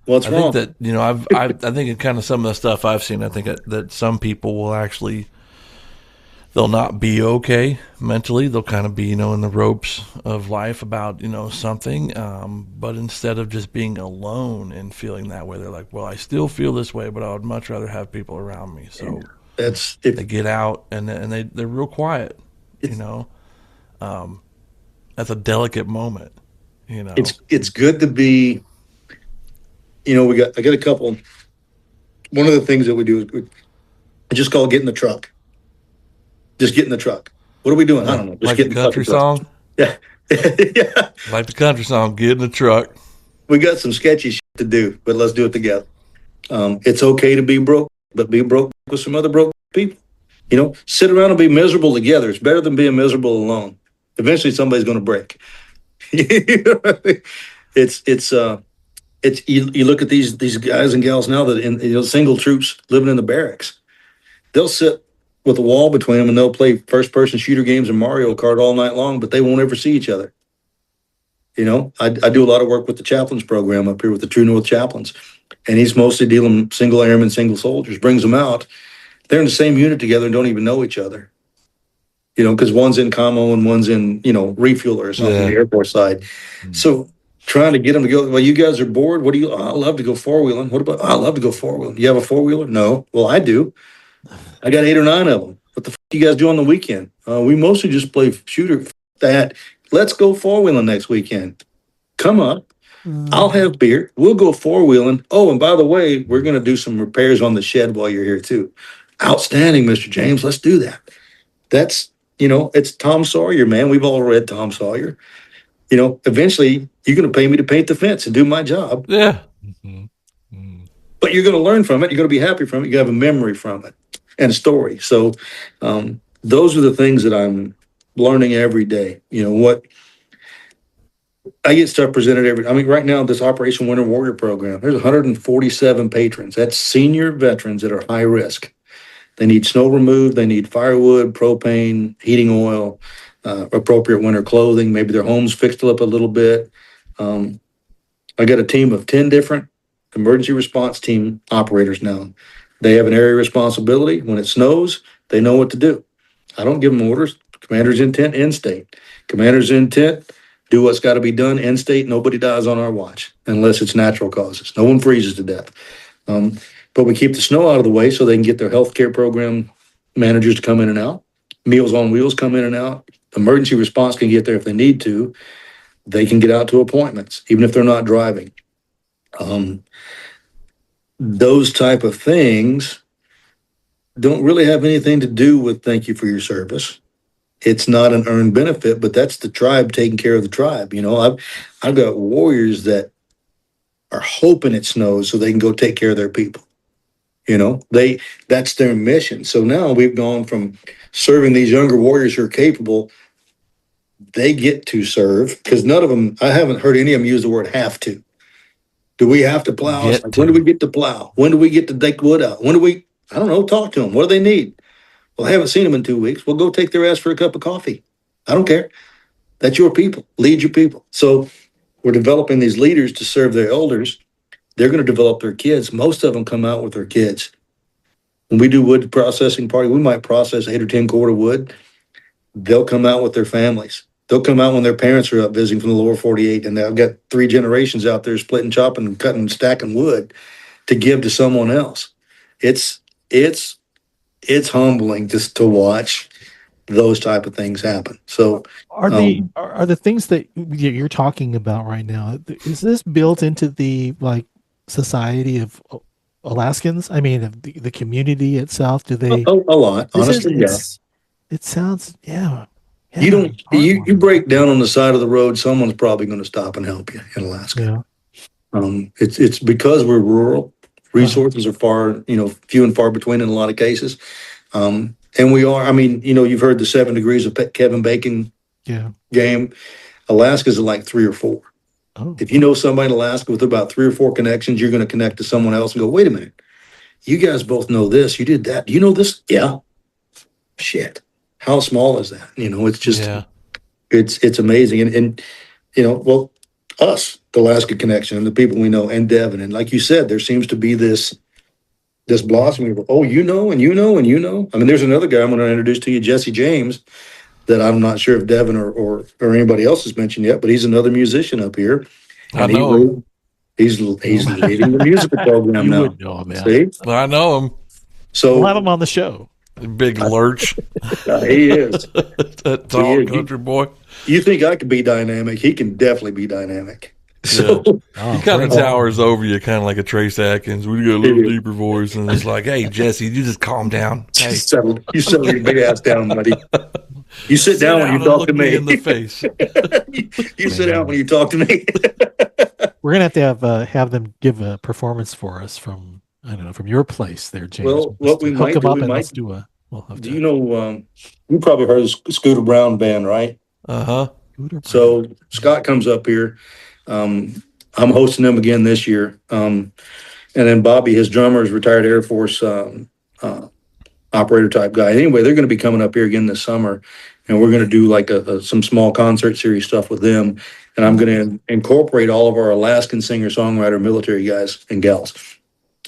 What's wrong? I think that I think in kind of some of the stuff I've seen, I think that some people will actually, they'll not be okay mentally. They'll kind of be, in the ropes of life about, something. But instead of just being alone and feeling that way, they're like, well, I still feel this way, but I would much rather have people around me. So they get out and they're real quiet, That's a delicate moment, It's good to be, I got a couple. One of the things that we do is I just call get in the truck. Just get in the truck. What are we doing? I don't know. Just like get the country song? Yeah. Yeah. Like the country song, get in the truck. We got some sketchy shit to do, but let's do it together. It's okay to be broke, but be broke with some other broke people. Sit around and be miserable together. It's better than being miserable alone. Eventually somebody's going to break. You look at these guys and gals now that in single troops living in the barracks. They'll sit with a wall between them and they'll play first person shooter games and Mario Kart all night long, but they won't ever see each other. I do a lot of work with the chaplains program up here with the True North chaplains, and he's mostly dealing single airmen, single soldiers, brings them out. They're in the same unit together and don't even know each other. Because one's in commo and one's in, refueler or something, the Air Force side. Mm-hmm. So trying to get them to go, well, you guys are bored. What do you, I love to go four-wheeling. What about, I love to go four-wheeling. You have a four-wheeler? No. Well, I do. I got 8 or 9 of them. What the fuck you guys do on the weekend? We mostly just play shooter. That. Let's go four-wheeling next weekend. Come up. I'll have beer. We'll go four-wheeling. Oh, and by the way, we're going to do some repairs on the shed while you're here too. Outstanding, Mr. James. Let's do that. That's, it's Tom Sawyer, man. We've all read Tom Sawyer. Eventually you're going to pay me to paint the fence and do my job. Yeah. But you're going to learn from it. You're going to be happy from it. You have a memory from it and a story. So those are the things that I'm learning every day. What I get stuff presented right now, this Operation Winter Warrior program, there's 147 patrons. That's senior veterans that are high risk. They need snow removed. They need firewood, propane, heating oil, appropriate winter clothing. Maybe their home's fixed up a little bit. I got a team of 10 different emergency response team operators now. They have an area responsibility. When it snows, they know what to do. I don't give them orders. Commander's intent, in state. Commander's intent, do what's got to be done in state. Nobody dies on our watch unless it's natural causes. No one freezes to death. But we keep the snow out of the way so they can get their healthcare program managers to come in and out. Meals on Wheels come in and out. Emergency response can get there if they need to. They can get out to appointments, even if they're not driving. Those type of things don't really have anything to do with thank you for your service. It's not an earned benefit, but that's the tribe taking care of the tribe. I've got warriors that are hoping it snows so they can go take care of their people. That's their mission. So now we've gone from serving these younger warriors who are capable. They get to serve because none of them, I haven't heard any of them use the word have to. Do we have to plow? When do we get to plow? When do we get to take wood out? When do we, I don't know, talk to them. What do they need? Well, I haven't seen them in 2 weeks. Well, go take their ass for a cup of coffee. I don't care. That's your people. Lead your people. So we're developing these leaders to serve their elders. They're going to develop their kids. Most of them come out with their kids. When we do wood processing party, we might process 8 or 10 cord of wood. They'll come out with their families. They'll come out when their parents are up visiting from the lower 48, and they've got 3 generations out there splitting, chopping, cutting, stacking wood to give to someone else. It's humbling just to watch those type of things happen. So are the things that you're talking about right now, is this built into the society of Alaskans? I mean, of the community itself? Do they? A lot, honestly, yeah. It sounds, yeah. You don't, you heartwarming. break down on the side of the road, someone's probably going to stop and help you in Alaska. Yeah. It's because we're rural. Resources are few and far between in a lot of cases. And we are, I mean, you've heard the 7 degrees of Kevin Bacon game. Alaska's like 3 or 4. Oh. If you know somebody in Alaska with about 3 or 4 connections, you're going to connect to someone else and go, wait a minute, you guys both know this. You did that. Do you know this? Yeah. Shit. How small is that? It's just, it's amazing. And us, the Alaska connection, and the people we know, and Devin. And like you said, there seems to be this blossoming of, and you know. I mean, there's another guy I'm going to introduce to you, Jesse James, that I'm not sure if Devin or anybody else has mentioned yet, but he's another musician up here. I know him. He's leading the musical program now. Would know him, yeah. See? I know him. So we'll have him on the show. Big lurch. He is. That tall country boy. You think I could be dynamic? He can definitely be dynamic. So he kind of towers over you, kind of like a Trace Atkins. We got a little deeper voice, and it's like, "Hey, Jesse, you just calm down. Hey, you settle your big ass down, buddy. You sit down when you talk to me in the face. you sit down when you talk to me." We're gonna have them give a performance for us from your place there, James. Well, what we might do, you probably heard of Scooter Brown Band, right? So Scott comes up here. I'm hosting them again this year. And then Bobby, his drummer, is retired Air Force operator type guy. Anyway, they're going to be coming up here again this summer, and we're going to do like some small concert series stuff with them. And I'm going to incorporate all of our Alaskan singer-songwriter military guys and gals.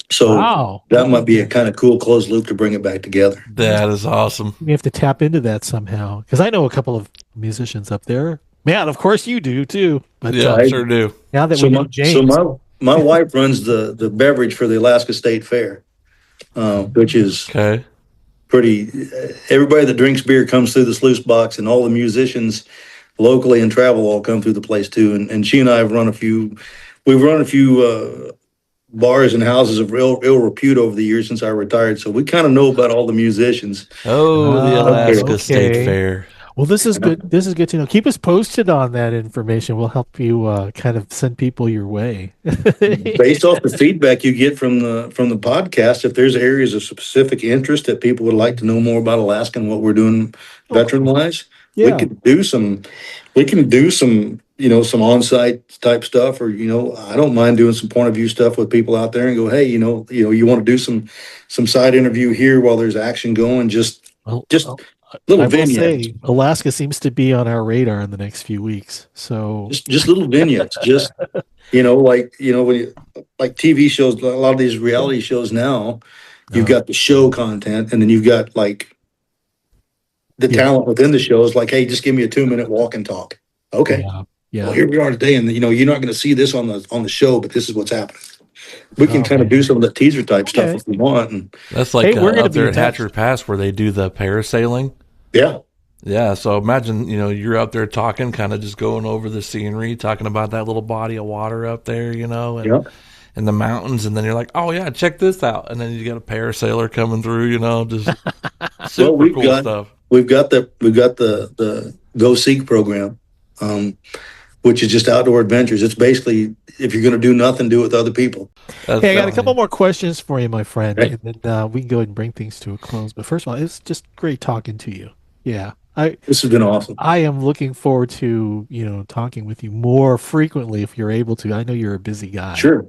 So that might be a kind of cool closed loop to bring it back together. That is awesome. We have to tap into that somehow, because I know a couple of musicians up there. Man, of course you do too. But I sure do. Now that we know James, my wife runs the beverage for the Alaska State Fair, which is pretty. Everybody that drinks beer comes through the sluice box, and all the musicians locally and travel all come through the place too. And she and I have run a few. We've run a few bars and houses of ill repute over the years since I retired, so we kind of know about all the musicians. The Alaska State Fair. Well, this is good. This is good to know. Keep us posted on that information. We'll help you kind of send people your way. Based off the feedback you get from the podcast, if there's areas of specific interest that people would like to know more about Alaska and what we're doing veteran-wise, we can do some. Some on-site type stuff, or I don't mind doing some point of view stuff with people out there and go, hey, you want to do some side interview here while there's action going, just little vignettes. Alaska seems to be on our radar in the next few weeks, so just little vignettes, just when like TV shows, a lot of these reality shows now, you've got the show content, and then you've got like the talent within the show is like, hey, just give me a 2-minute walk and talk. Okay. Well, here we are today, and you're not going to see this on the show, but this is what's happening. We can kind of do some of that teaser type stuff if we want. And that's like up there at Hatcher Pass where they do the parasailing. Yeah. So imagine you're out there talking, kind of just going over the scenery, talking about that little body of water up there, and the mountains, and then you're like, oh yeah, check this out, and then you got a parasailer coming through, just super cool stuff. We've got the Go Seek program. Which is just outdoor adventures. It's basically, if you're going to do nothing, do it with other people. Hey, I got a couple more questions for you, my friend, and then we can go ahead and bring things to a close. But first of all, it's just great talking to you. Yeah. This has been awesome. I am looking forward to, talking with you more frequently if you're able to. I know you're a busy guy. Sure.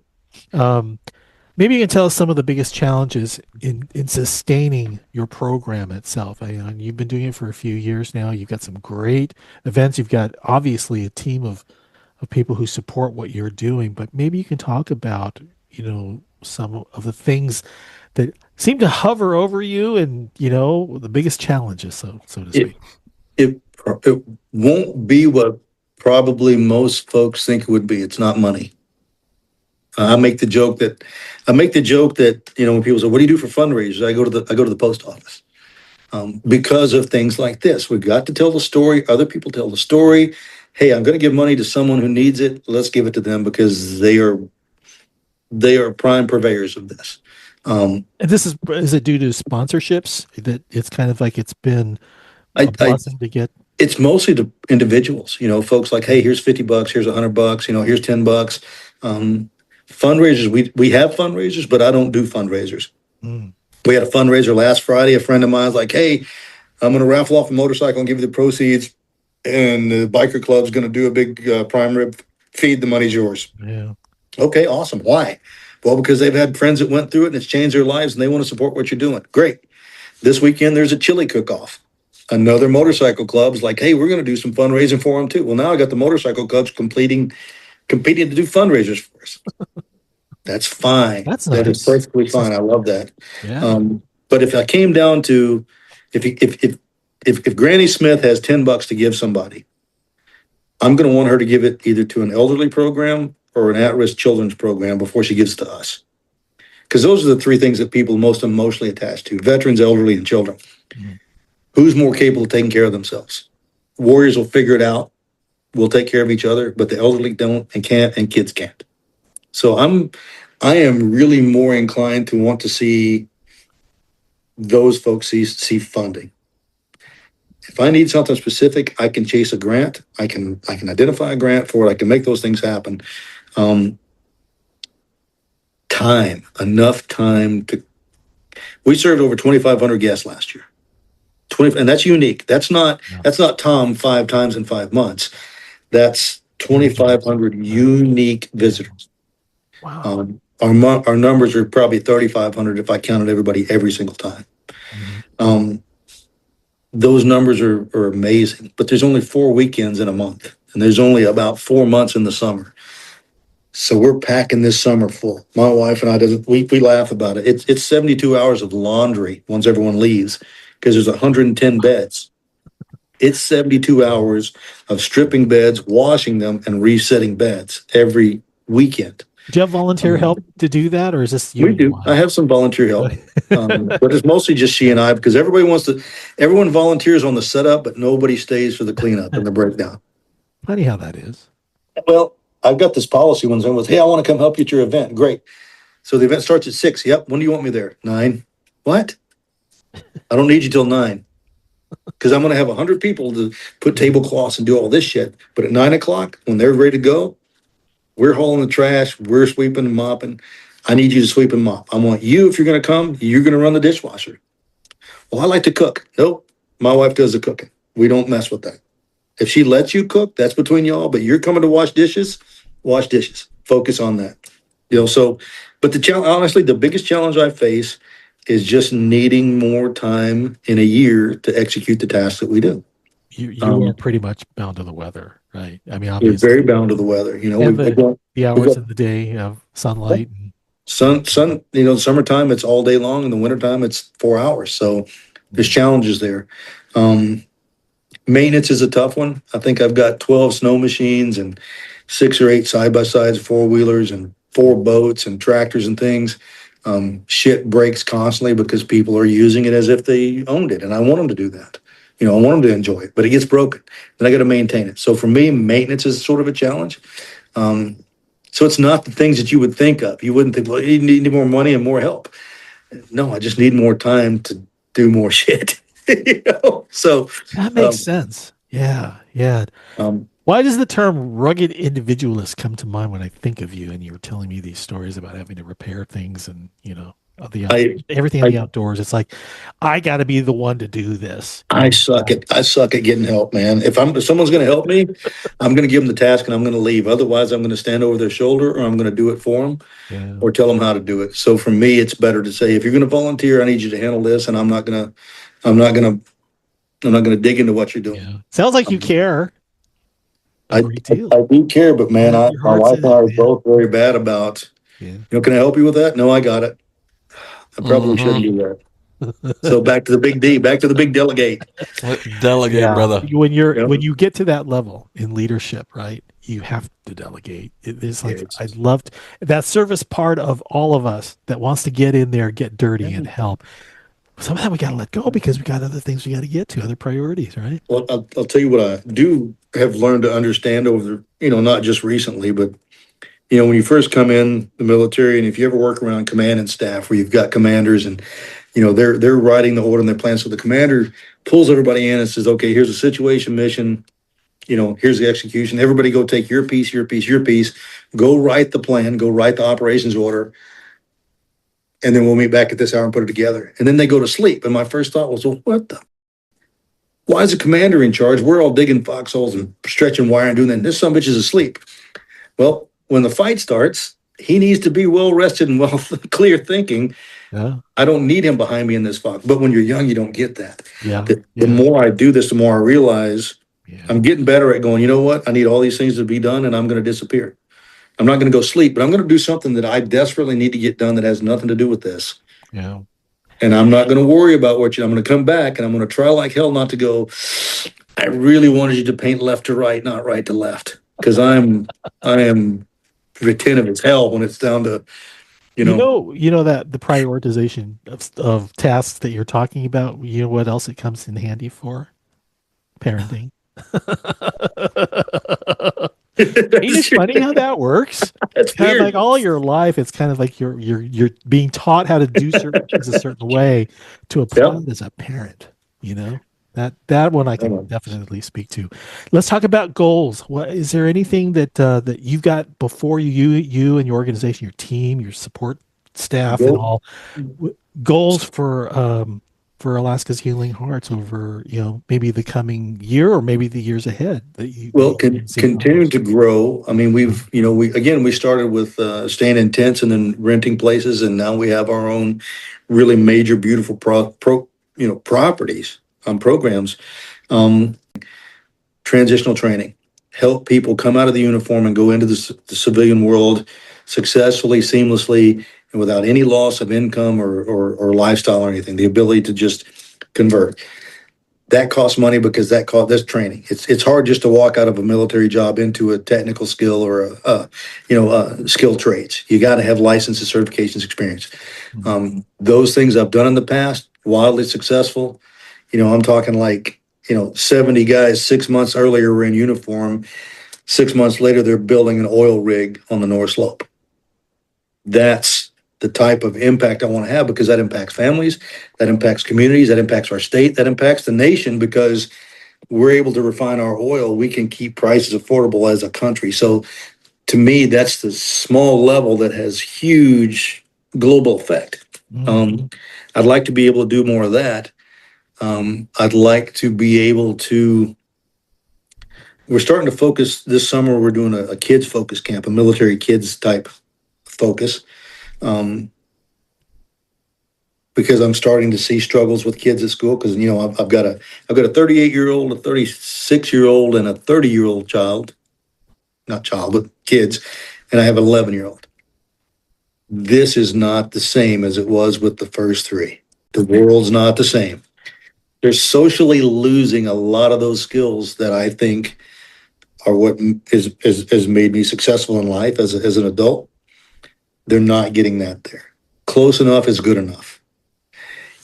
Maybe you can tell us some of the biggest challenges in sustaining your program itself. You've been doing it for a few years now. You've got some great events. You've got obviously a team of people who support what you're doing, but maybe you can talk about, some of the things that seem to hover over you and, the biggest challenges, so to speak. It won't be what probably most folks think it would be. It's not money. I make the joke that when people say, "What do you do for fundraisers?" I go to the post office because of things like this. We've got to tell the story. Other people tell the story. Hey, I'm going to give money to someone who needs it. Let's give it to them because they are prime purveyors of this. And this is it due to sponsorships that it's kind of like it's been a blessing to get? It's mostly the individuals, folks like, hey, here's $50, here's $100, here's $10. Fundraisers, we have fundraisers, but I don't do fundraisers. Mm. We had a fundraiser last Friday. A friend of mine was like, hey, I'm going to raffle off a motorcycle and give you the proceeds. And the biker club's going to do a big prime rib feed. The money's yours. Yeah. Okay, awesome. Why? Well, because they've had friends that went through it and it's changed their lives and they want to support what you're doing. Great. This weekend, there's a chili cook-off. Another motorcycle club's like, hey, we're going to do some fundraising for them too. Well, now I got the motorcycle clubs competing to do fundraisers for us. That's fine. That's That is nice. perfectly fine. I love that. Yeah. But if I came down to, if Granny Smith has $10 to give somebody, I'm going to want her to give it either to an elderly program or an at-risk children's program before she gives to us. Because those are the three things that people most emotionally attached to: veterans, elderly, and children. Mm-hmm. Who's more capable of taking care of themselves? Warriors will figure it out. We'll take care of each other, but the elderly don't and can't, and kids can't. So I am really more inclined to want to see those folks see funding. If I need something specific, I can chase a grant. I can identify a grant for it. I can make those things happen. Enough time to. We served over 2,500 guests last year. And that's unique. That's not Tom 5 times in 5 months. That's 2,500 unique visitors. Wow. Our numbers are probably 3,500 if I counted everybody every single time. Mm-hmm. Those numbers are amazing, but there's only 4 weekends in a month, and there's only about 4 months in the summer. So we're packing this summer full. My wife and I, we laugh about it. It's 72 hours of laundry once everyone leaves, because there's 110 beds. It's 72 hours of stripping beds, washing them, and resetting beds every weekend. Do you have volunteer help to do that, or is this you? We do. I have some volunteer help, but it's mostly just she and I, because everyone volunteers on the setup, but nobody stays for the cleanup and the breakdown. Funny how that is. Well, I've got this policy when someone goes, hey, I want to come help you at your event. Great. So the event starts at 6. Yep. When do you want me there? 9. What? I don't need you till 9. Because I'm going to have 100 people to put tablecloths and do all this shit. But at 9 o'clock, when they're ready to go, we're hauling the trash, we're sweeping and mopping. I need you to sweep and mop. I want you, if you're going to come, you're going to run the dishwasher. Well, I like to cook. Nope. My wife does the cooking. We don't mess with that. If she lets you cook, that's between y'all. But you're coming to wash dishes. Focus on that. But honestly, the biggest challenge I face is just needing more time in a year to execute the tasks that we do. You are pretty much bound to the weather, right? I mean, We're obviously, very bound to the weather. and the hours of the day of sunlight. Sun. Summertime, it's all day long. In the wintertime, it's 4 hours. So there's challenges there. Maintenance is a tough one. I think I've got 12 snow machines and 6 or 8 side-by-sides, 4-wheelers, and 4 boats and tractors and things. Shit breaks constantly because people are using it as if they owned it. And I want them to do that. I want them to enjoy it, but it gets broken. Then I got to maintain it. So for me, maintenance is sort of a challenge. So it's not the things that you would think of. You wouldn't think, well, you need more money and more help. No, I just need more time to do more shit. So That makes sense. Yeah. Why does the term rugged individualist come to mind when I think of you and you were telling me these stories about having to repair things and, everything in the outdoors? It's like, I got to be the one to do this. I suck at getting help, man. If someone's going to help me, I'm going to give them the task and I'm going to leave. Otherwise, I'm going to stand over their shoulder, or I'm going to do it for them, or tell them how to do it. So for me, it's better to say, if you're going to volunteer, I need you to handle this, and I'm not going to dig into what you're doing. Yeah. Sounds like you care. I do care, but man, my wife and I are both very bad about, can I help you with that? No, I got it. I probably shouldn't do that. So back to the big D, back to the big delegate. Delegate, brother. When you get to that level in leadership, right, you have to delegate. It's like, I loved that service part of all of us that wants to get in there, get dirty and help. Sometimes we got to let go because we got other things we got to get to, other priorities, right? Well, I'll tell you what I do have learned to understand over not just recently, but when you first come in the military, and if you ever work around command and staff where you've got commanders and they're writing the order and their plan. So the commander pulls everybody in and says, okay, here's a situation mission. Here's the execution. Everybody go take your piece, your piece, your piece. Go write the plan. Go write the operations order. And then we'll meet back at this hour and put it together. And then they go to sleep. And my first thought was, well, why is the commander in charge? We're all digging foxholes and stretching wire and doing that. And this son of a bitch is asleep. Well, when the fight starts, he needs to be well rested and well clear thinking. Yeah. I don't need him behind me in this fox. But when you're young, you don't get that. Yeah. The more I do this, the more I realize I'm getting better at going, you know what? I need all these things to be done, and I'm going to disappear. I'm not going to go sleep, but I'm going to do something that I desperately need to get done that has nothing to do with this. Yeah. And I'm not going to worry about I'm going to come back and I'm going to try like hell not to go, I really wanted you to paint left to right, not right to left. Because I am retentive as hell when it's down to, that the prioritization of tasks that you're talking about, what else it comes in handy for? Parenting. It's funny how that works. That's kind weird. of like all your life, it's kind of like you're being taught how to do certain things a certain way to apply it as a parent. That one I can definitely speak to. Let's talk about goals. What is there anything that you've got before you and your organization, your team, your support staff, and all goals for Alaska's Healing Hearts over, maybe the coming year or maybe the years ahead that you continue to grow. I mean, we started with staying in tents and then renting places, and now we have our own really major, beautiful properties, programs, transitional training, help people come out of the uniform and go into the civilian world successfully, seamlessly, and without any loss of income or lifestyle or anything. The ability to just convert. That costs money because that's training. It's hard just to walk out of a military job into a technical skill or skill trades. You got to have licenses, certifications, experience. Those things I've done in the past, wildly successful. I'm talking 70 guys 6 months earlier were in uniform. 6 months later, they're building an oil rig on the North Slope. That's the type of impact I want to have, because that impacts families, that impacts communities, that impacts our state, that impacts the nation, because we're able to refine our oil. We can keep prices affordable as a country. So to me, that's the small level that has huge global effect. I'd like to be able to do more of that. I'd like to be able to, we're starting to focus this summer. We're doing a kids focus camp, a military kids type focus. Because I'm starting to see struggles with kids at school. Because I've got a 38-year-old, a 36-year-old, and a 30-year-old but kids, and I have an 11-year-old. This is not the same as it was with the first three. The world's not the same. They're socially losing a lot of those skills that I think are what has made me successful in life as an adult. They're not getting that there. Close enough is good enough.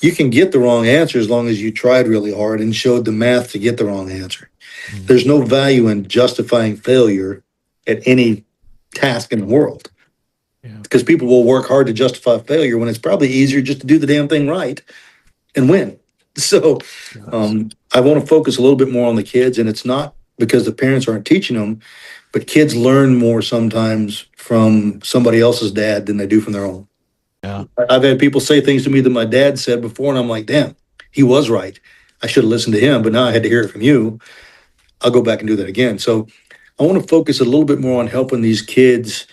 You can get the wrong answer as long as you tried really hard and showed the math to get the wrong answer. There's no value in justifying failure at any task in the world. Because people will work hard to justify failure when it's probably easier just to do the damn thing right and win. So I want to focus a little bit more on the kids, and it's not because the parents aren't teaching them, but kids learn more sometimes from somebody else's dad than they do from their own. Yeah. I've had people say things to me that my dad said before, and I'm like, damn, he was right. I should have listened to him, but now I had to hear it from you. I'll go back and do that again. So I want to focus a little bit more on helping these kids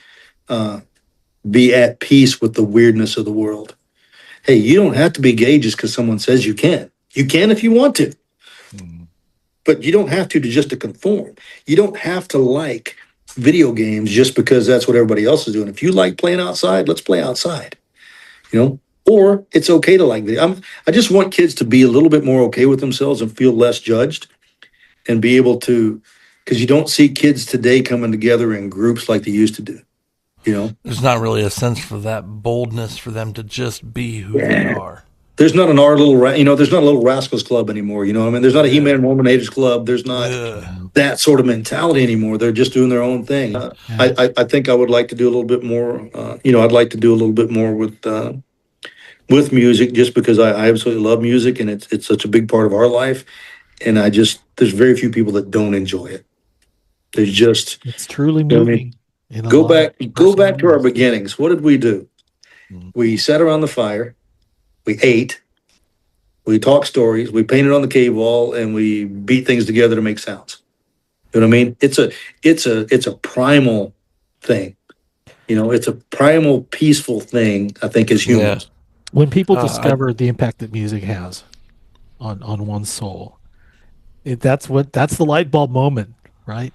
be at peace with the weirdness of the world. Hey, you don't have to be gay just because someone says you can. You can if you want to. But you don't have to conform. You don't have to like video games just because that's what everybody else is doing. If you like playing outside, let's play outside. Or it's okay to like video. I just want kids to be a little bit more okay with themselves and feel less judged, and be able to, because you don't see kids today coming together in groups like they used to do. There's not really a sense for that boldness for them to just be who they are. There's not there's not a little Rascals Club anymore. There's not a He-Man and Woman Ages Club. There's not that sort of mentality anymore. They're just doing their own thing. I think I would like to do a little bit more. I'd like to do a little bit more with with music just because I absolutely love music and it's such a big part of our life. And there's very few people that don't enjoy it. There's just, It's truly you know what I mean? moving. In a Go lot of go back to our personal ways. beginnings. What did we do? We sat around the fire, we ate, we talked stories, we painted on the cave wall, and we beat things together to make sounds. You know what I mean? It's a primal thing. You know, it's a primal, peaceful thing, I think, as humans. When people discover the impact that music has on one's soul, that's the light bulb moment, right?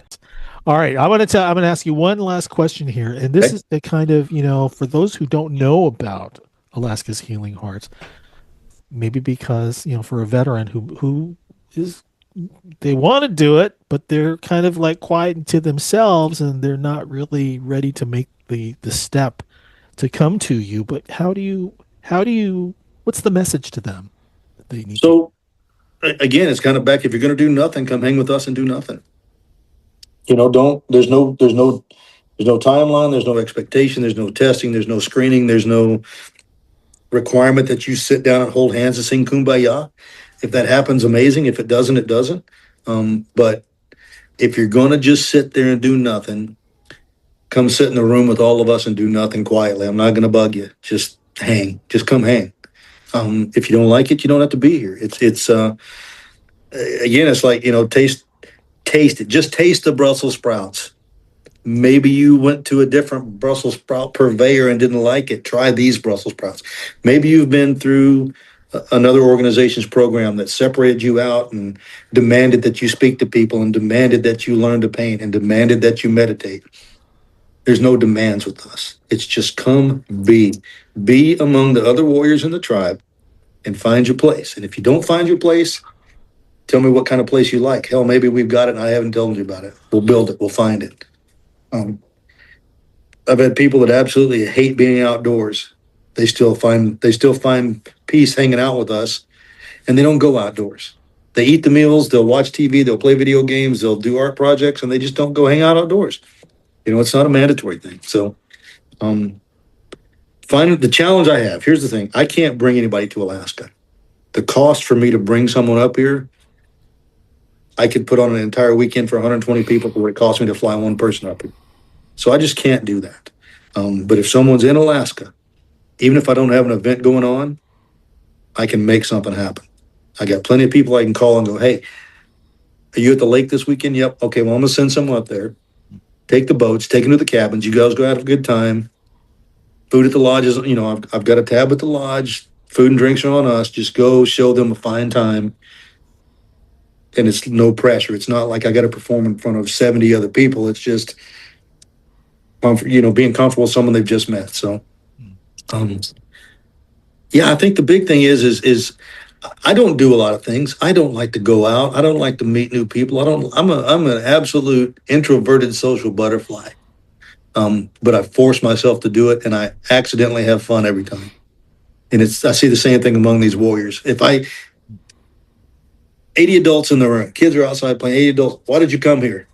All right, I'm going to ask you one last question here, and this is the kind of, for those who don't know about Alaska's Healing Hearts, maybe because for a veteran who is, they want to do it, but they're kind of like quiet to themselves, and they're not really ready to make the step to come to you. But how do you what's the message to them that they need? So again, it's kind of back. If you're going to do nothing, come hang with us and do nothing. There's no timeline, there's no expectation, there's no testing, there's no screening, there's no requirement that you sit down and hold hands and sing Kumbaya. If that happens, amazing. If it doesn't, it doesn't. But if you're going to just sit there and do nothing, come sit in the room with all of us and do nothing quietly. I'm not going to bug you. Just hang. Just come hang. If you don't like it, you don't have to be here. It's again, it's like, taste it. Just taste the Brussels sprouts. Maybe you went to a different Brussels sprout purveyor and didn't like it. Try these Brussels sprouts. Maybe you've been through another organization's program that separated you out and demanded that you speak to people and demanded that you learn to paint and demanded that you meditate. There's no demands with us. It's just come be among the other warriors in the tribe and find your place. And if you don't find your place, tell me what kind of place you like. Hell, maybe we've got it and I haven't told you about it. We'll build it. We'll find it. I've had people that absolutely hate being outdoors. They still find peace hanging out with us, and they don't go outdoors. They eat the meals, they'll watch TV, they'll play video games, they'll do art projects, and they just don't go hang out outdoors. It's not a mandatory thing. So, find the challenge I have. Here's the thing: I can't bring anybody to Alaska. The cost for me to bring someone up here, I could put on an entire weekend for 120 people for what it costs me to fly one person up here. So I just can't do that. But if someone's in Alaska, even if I don't have an event going on, I can make something happen. I got plenty of people I can call and go, hey, are you at the lake this weekend? Yep. Okay, well, I'm going to send someone up there. Take the boats, take them to the cabins. You guys go have a good time. Food at the lodges, I've got a tab at the lodge. Food and drinks are on us. Just go show them a fine time. And it's no pressure. It's not like I got to perform in front of 70 other people. It's just, being comfortable with someone they've just met. So, I think the big thing is I don't do a lot of things. I don't like to go out. I don't like to meet new people. I'm an absolute introverted social butterfly. But I force myself to do it, and I accidentally have fun every time. And I see the same thing among these warriors. 80 adults in the room, kids are outside playing, 80 adults. Why did you come here?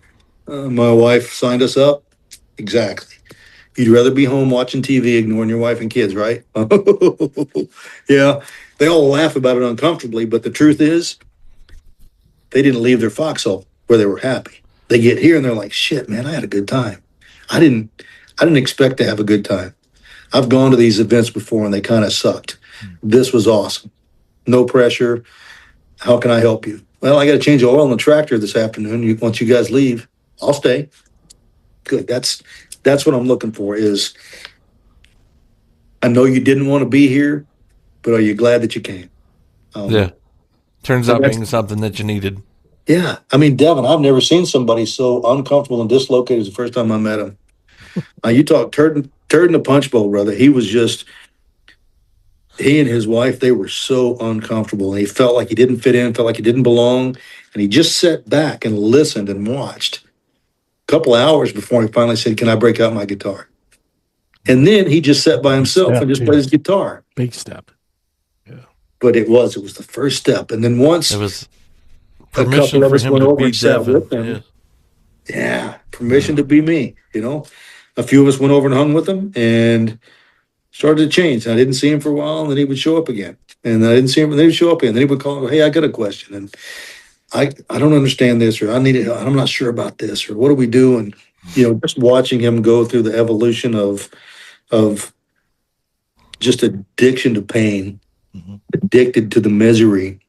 My wife signed us up. Exactly. You'd rather be home watching TV, ignoring your wife and kids, right? Yeah. They all laugh about it uncomfortably, but the truth is, they didn't leave their foxhole where they were happy. They get here and they're like, shit, man, I had a good time. I didn't expect to have a good time. I've gone to these events before and they kind of sucked. This was awesome. No pressure. How can I help you? Well, I got to change the oil in the tractor this afternoon. Once you guys leave, I'll stay. Good. That's what I'm looking for is, I know you didn't want to be here, but are you glad that you came? Turns out being something that you needed. Yeah. I mean, Devin, I've never seen somebody so uncomfortable and dislocated as the first time I met him. You talk turd in the punch bowl, brother. He and his wife, they were so uncomfortable, and he felt like he didn't fit in, felt like he didn't belong, and he just sat back and listened and watched. Couple of hours before he finally said, can I break out my guitar? And then he just sat by himself and just played his guitar. Big step. Yeah. But it was the first step. And then once it was a couple of us went over and sat with him. Yeah, permission to be me, A few of us went over and hung with him, and started to change. I didn't see him for a while, and then he would show up again. And I didn't see him, and then he'd show up again. And then he would call, hey, I got a question. And I don't understand this, or I'm not sure about this, or what do we do? And, just watching him go through the evolution of just addiction to pain, addicted to the misery.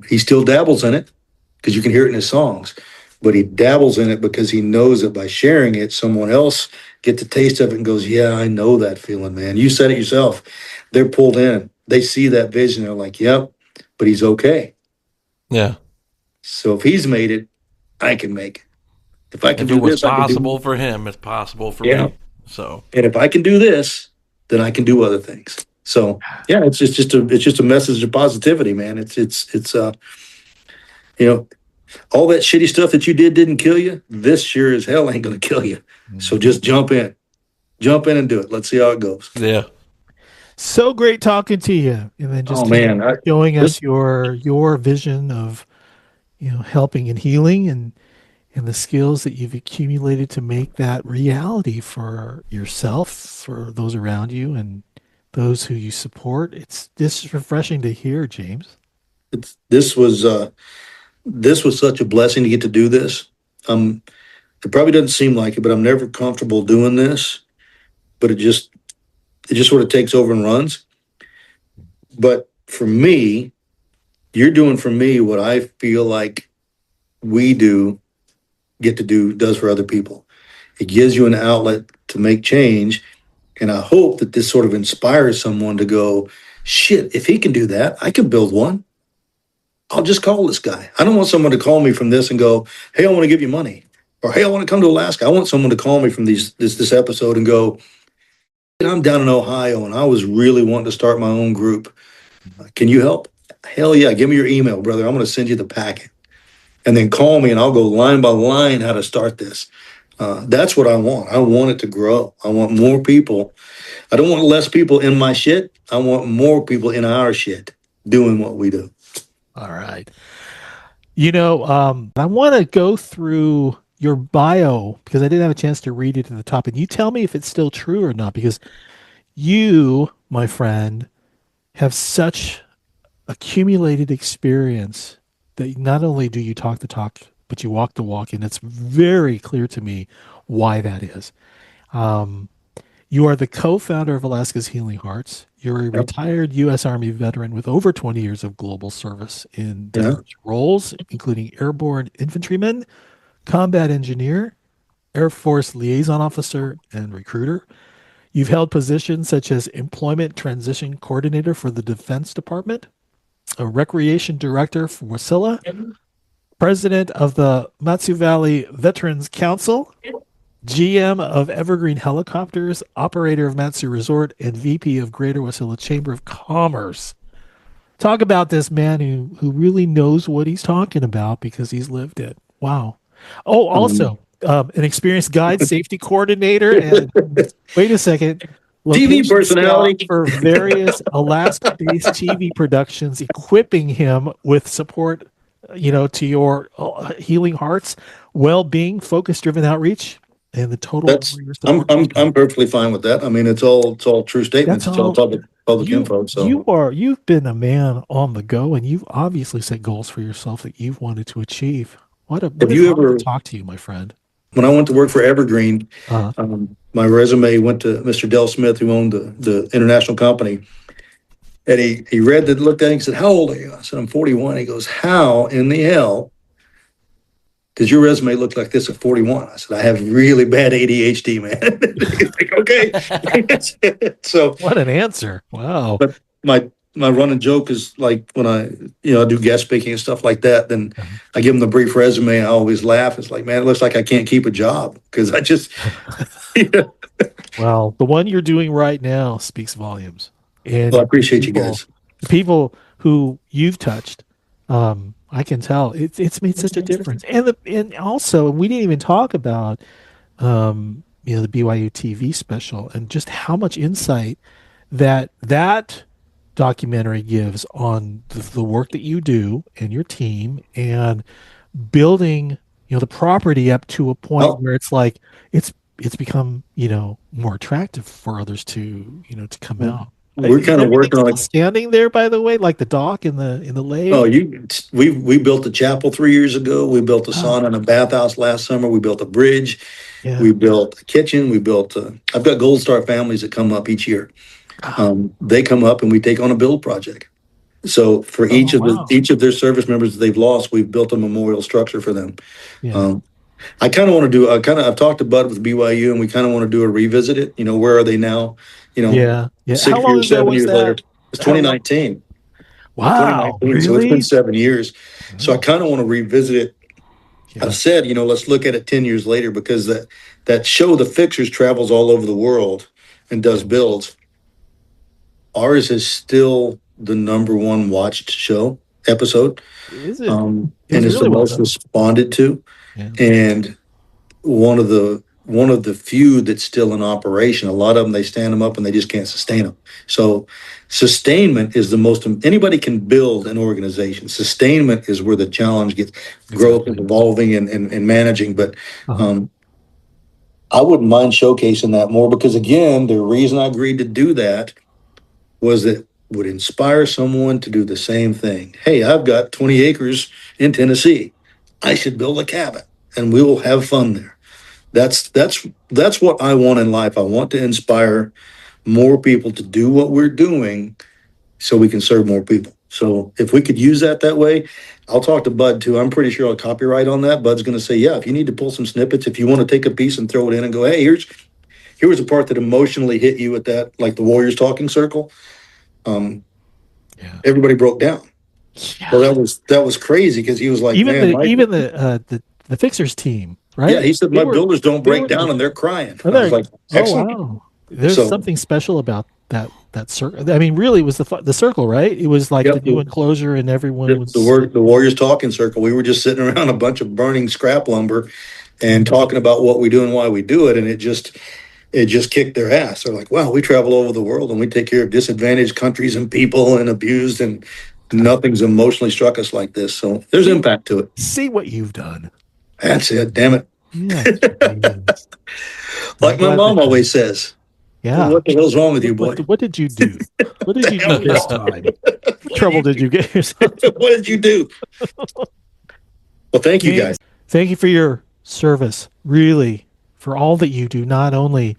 He still dabbles in it because you can hear it in his songs, but he dabbles in it because he knows that by sharing it, someone else gets a taste of it and goes, yeah, I know that feeling, man. You said it yourself. They're pulled in. They see that vision. They're like, yep, but he's okay. Yeah. So if he's made it, I can make it. If I can do it was this, possible for him, it's possible for me. So, and if I can do this, then I can do other things. So yeah, it's just a message of positivity, man. It's all that shitty stuff that you didn't kill you. This sure as hell ain't gonna kill you. So just jump in and do it. Let's see how it goes. yeah. So great talking to you, and then just showing us your vision of helping and healing and the skills that you've accumulated to make that reality for yourself, for those around you, and those who you support. It's just refreshing to hear, James. This was such a blessing to get to do this. It probably doesn't seem like it, but I'm never comfortable doing this. But it just sort of takes over and runs. But for me, you're doing for me what I feel like we get to do does for other people. It gives you an outlet to make change. And I hope that this sort of inspires someone to go, shit, if he can do that, I can build one. I'll just call this guy. I don't want someone to call me from this and go, hey, I want to give you money. Or, hey, I want to come to Alaska. I want someone to call me from this episode and go, I'm down in Ohio and I was really wanting to start my own group. Can you help? Hell yeah. Give me your email, brother. I'm going to send you the packet. And then call me and I'll go line by line how to start this. That's what I want. I want it to grow. I want more people. I don't want less people in my shit. I want more people in our shit doing what we do. All right. I want to go through your bio because I didn't have a chance to read it at the top. And you tell me if it's still true or not, because you, my friend, have such accumulated experience that not only do you talk the talk, but you walk the walk. And it's very clear to me why that is. You are the co-founder of Alaska's Healing Hearts. You're a retired U.S. Army veteran with over 20 years of global service in diverse roles, including airborne infantryman, combat engineer, Air Force liaison officer, and recruiter. You've held positions such as employment transition coordinator for the Defense Department, a recreation director for Wasilla, president of the Matsu Valley Veterans Council, GM of Evergreen Helicopters, operator of Matsu Resort, and VP of Greater Wasilla Chamber of Commerce. Talk about this man who really knows what he's talking about because he's lived it. Wow. Oh, also an experienced guide, safety coordinator, and wait a second, TV personality for various Alaska-based TV productions, equipping him with support, to your Healing Hearts, well-being, focus-driven outreach. And the total. I'm perfectly fine with that. I mean, it's all true statements. It's all public info. So you've been a man on the go, and you've obviously set goals for yourself that you've wanted to achieve. Have you ever talked to you, my friend? When I went to work for Evergreen, my resume went to Mr. Del Smith, who owned the international company, and he read it, looked at it, and said, "How old are you?" I said, "I'm 41." He goes, "How in the hell does your resume look like this at 41? I said, "I have really bad ADHD, man." He's like, okay. So what an answer. Wow. But my running joke is like when I do guest speaking and stuff like that, then I give them the brief resume. I always laugh. It's like, man, it looks like I can't keep a job because I just, Well, the one you're doing right now speaks volumes. And I appreciate you guys. The people who you've touched, I can tell it's made such a difference. And also, we didn't even talk about, the BYU TV special and just how much insight that documentary gives on the work that you do and your team and building, the property up to a point where it's like, it's it's become, more attractive for others to, to come out. We're Is kind of everything working on still standing there, by the way, like the dock in the lake? Oh, we built a chapel 3 years ago. We built a sauna and a bathhouse last summer. We built a bridge. Yeah. We built a kitchen. We built. I've got Gold Star families that come up each year. They come up and we take on a build project. So for each of their service members that they've lost, we've built a memorial structure for them. Yeah. I kind of want to do. I've talked to Bud with BYU, and we kind of want to do a revisit it. Where are they now? Yeah. 6 How long years, ago 7 was years that? later. It's 2019. Wow. 2019. Really? So it's been 7 years. So I Wow. kind of want to revisit it. Yeah. I've said, let's look at it 10 years later, because that show, The Fixers, travels all over the world and does builds. Ours is still the number one watched episode. Is it? And It's it's really the well most done. responded to. Yeah. And one of the few that's still in operation. A lot of them, they stand them up and they just can't sustain them. So sustainment is the most. Anybody can build an organization. Sustainment is where the challenge gets. Growth and evolving and managing. But I wouldn't mind showcasing that more, because again, the reason I agreed to do that was that would inspire someone to do the same thing. Hey, I've got 20 acres in Tennessee. I should build a cabin and we will have fun there. That's what I want in life. I want to inspire more people to do what we're doing so we can serve more people. So if we could use that way, I'll talk to Bud too. I'm pretty sure I'll copyright on that. Bud's going to say, yeah, if you need to pull some snippets, if you want to take a piece and throw it in and go, hey, here was a part that emotionally hit you at that, like the Warriors talking circle. Everybody broke down. Yeah. Well, that was crazy, because he was like, even man, the Fixers team, right? Yeah, he said my builders don't break down and they're crying. I was like, excellent. Oh, wow. There's something special about that circle. I mean, really, it was the circle, right? It was like the new enclosure, and everyone was the Warriors talking circle. We were just sitting around a bunch of burning scrap lumber and talking about what we do and why we do it, and it just kicked their ass. They're like, wow, we travel over the world and we take care of disadvantaged countries and people and abused, and nothing's emotionally struck us like this. So there's impact to it. See what you've done. That's it. Damn it. Yeah. Like my mom always says. Yeah. What the hell's wrong with you, boy? What did you do? What did you do this time? What trouble did you get yourself? What did you do? Well, thank you, guys. Thank you for your service, really, for all that you do, not only,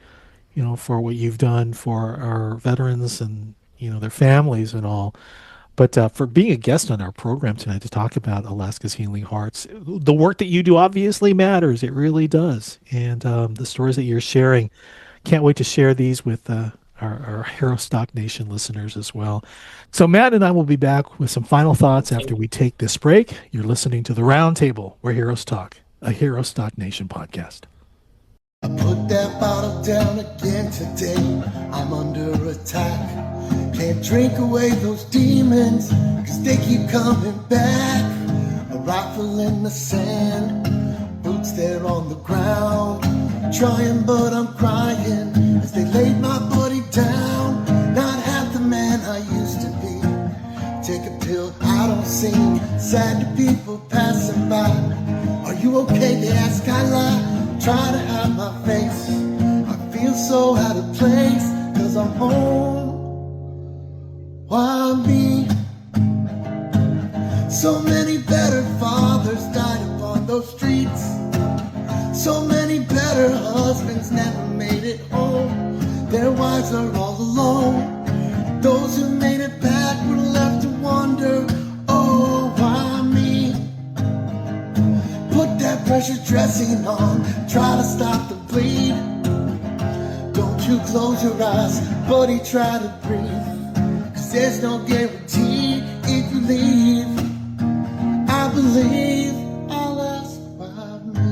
for what you've done for our veterans and, their families and all, but for being a guest on our program tonight to talk about Alaska's Healing Hearts. The work that you do obviously matters. It really does. And the stories that you're sharing, can't wait to share these with our Herostock Nation listeners as well. So Matt and I will be back with some final thoughts after we take this break. You're listening to The Roundtable, where Heroes Talk, a Herostock Nation podcast. I put that bottle down again today. I'm under attack. Can't drink away those demons, 'cause they keep coming back. A rifle in the sand, boots there on the ground. Trying but I'm crying as they laid my body down. Not half the man I used to be. Take a pill, I don't seem sad to people passing by. Are you okay? They ask, I lie. Try to hide my face. I feel so out of place, 'cause I'm home. Why me? So many better fathers died upon those streets. So many better husbands never made it home. Their wives are all alone. Those who made it back were left to wonder, oh, why me? Put that pressure dressing on, try to stop the bleed. Don't you close your eyes, buddy, try to breathe. 'Cause there's no guarantee if you leave. I believe I'll ask why me.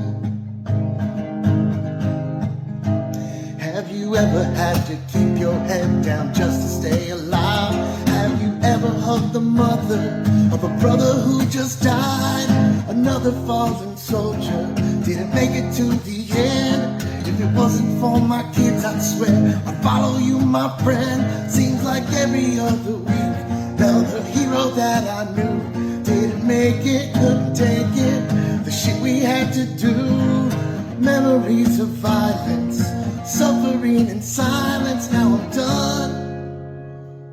Have you ever had to keep your head down just to stay alive? Have you ever hugged the mother of a brother who just died? Another fallen soldier didn't make it to the end. If it wasn't for my kids, I'd swear I'd follow you, my friend. Seems like every other week, now the hero that I knew didn't make it, couldn't take it. The shit we had to do, Memories of violence, suffering in silence. Now I'm done.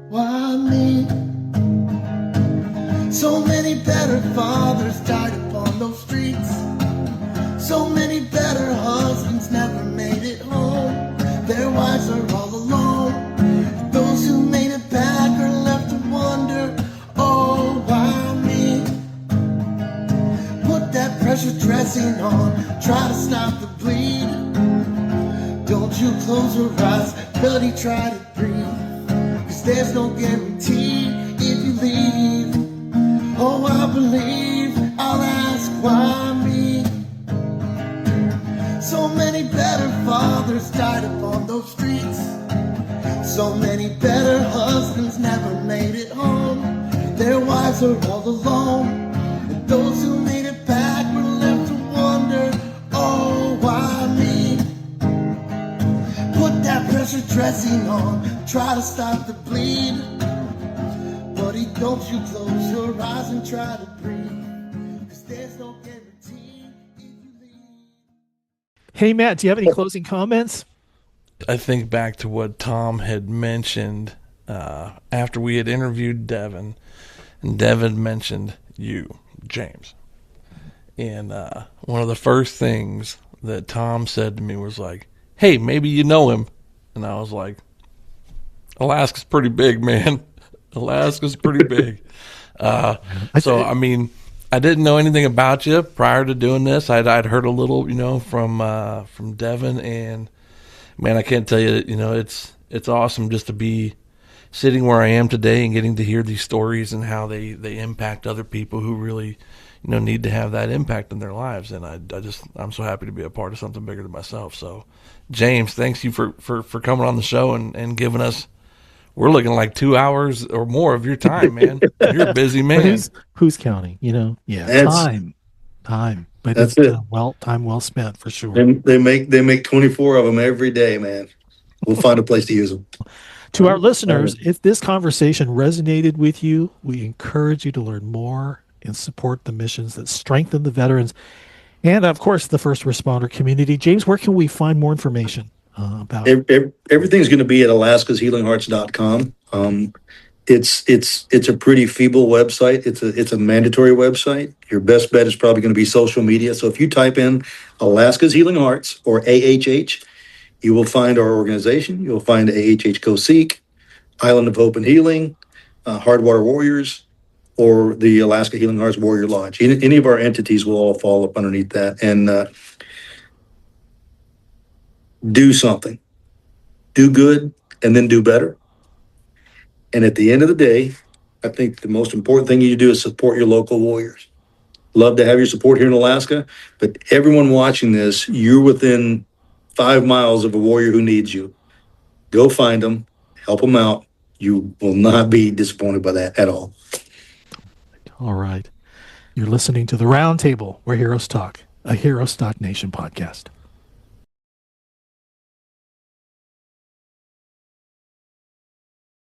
Why me? So many better fathers died upon those streets. So many better husbands never made it home. Their wives are all alone. Those who made it back are left to wonder, oh, why me? Put that pressure dressing on, try to stop the bleed. Don't you close your eyes, buddy, try to breathe. 'Cause there's no guarantee if you leave. Oh, I believe I'll ask why me. So many better fathers died upon those streets. So many better husbands never made it home. Their wives are all alone. And those who made it back were left to wonder, oh, why me? Put that pressure dressing on, try to stop the bleed. Buddy, don't you close your eyes and try to breathe. 'Cause there's no guarantee if you leave. Hey, Matt, do you have any closing comments? I think back to what Tom had mentioned after we had interviewed Devin, and Devin mentioned you, James. And one of the first things that Tom said to me was like, hey, maybe you know him. And I was like, Alaska's pretty big, man. Alaska's pretty big. So, I mean, I didn't know anything about you prior to doing this. I'd heard a little, from Devin, and man, I can't tell you, it's awesome just to be sitting where I am today and getting to hear these stories and how they impact other people who really, need to have that impact in their lives. And I'm so happy to be a part of something bigger than myself. So, James, thanks you for coming on the show and giving us. We're looking like 2 hours or more of your time, man. You're a busy man. Who's counting? Yeah, time. But That's it's it. time well spent for sure. They make 24 of them every day, man. We'll find a place to use them. To our listeners, if this conversation resonated with you, we encourage you to learn more and support the missions that strengthen the veterans and, of course, the first responder community. James, where can we find more information about Everything's going to be at alaskashealinghearts.com. It's a pretty feeble website. It's a mandatory website. Your best bet is probably going to be social media. So if you type in Alaska's Healing Hearts or AHH, you will find our organization. You'll find AHH Go Seek, Island of Hope and Healing, Hardwater Warriors, or the Alaska Healing Hearts Warrior Lodge. Any of our entities will all fall up underneath that. And do something. Do good, and then do better. And at the end of the day, I think the most important thing you do is support your local warriors. Love to have your support here in Alaska, but everyone watching this, you're within 5 miles of a warrior who needs you. Go find them, help them out. You will not be disappointed by that at all. All right. You're listening to The Round Table, where heroes talk, a Herostock Nation podcast.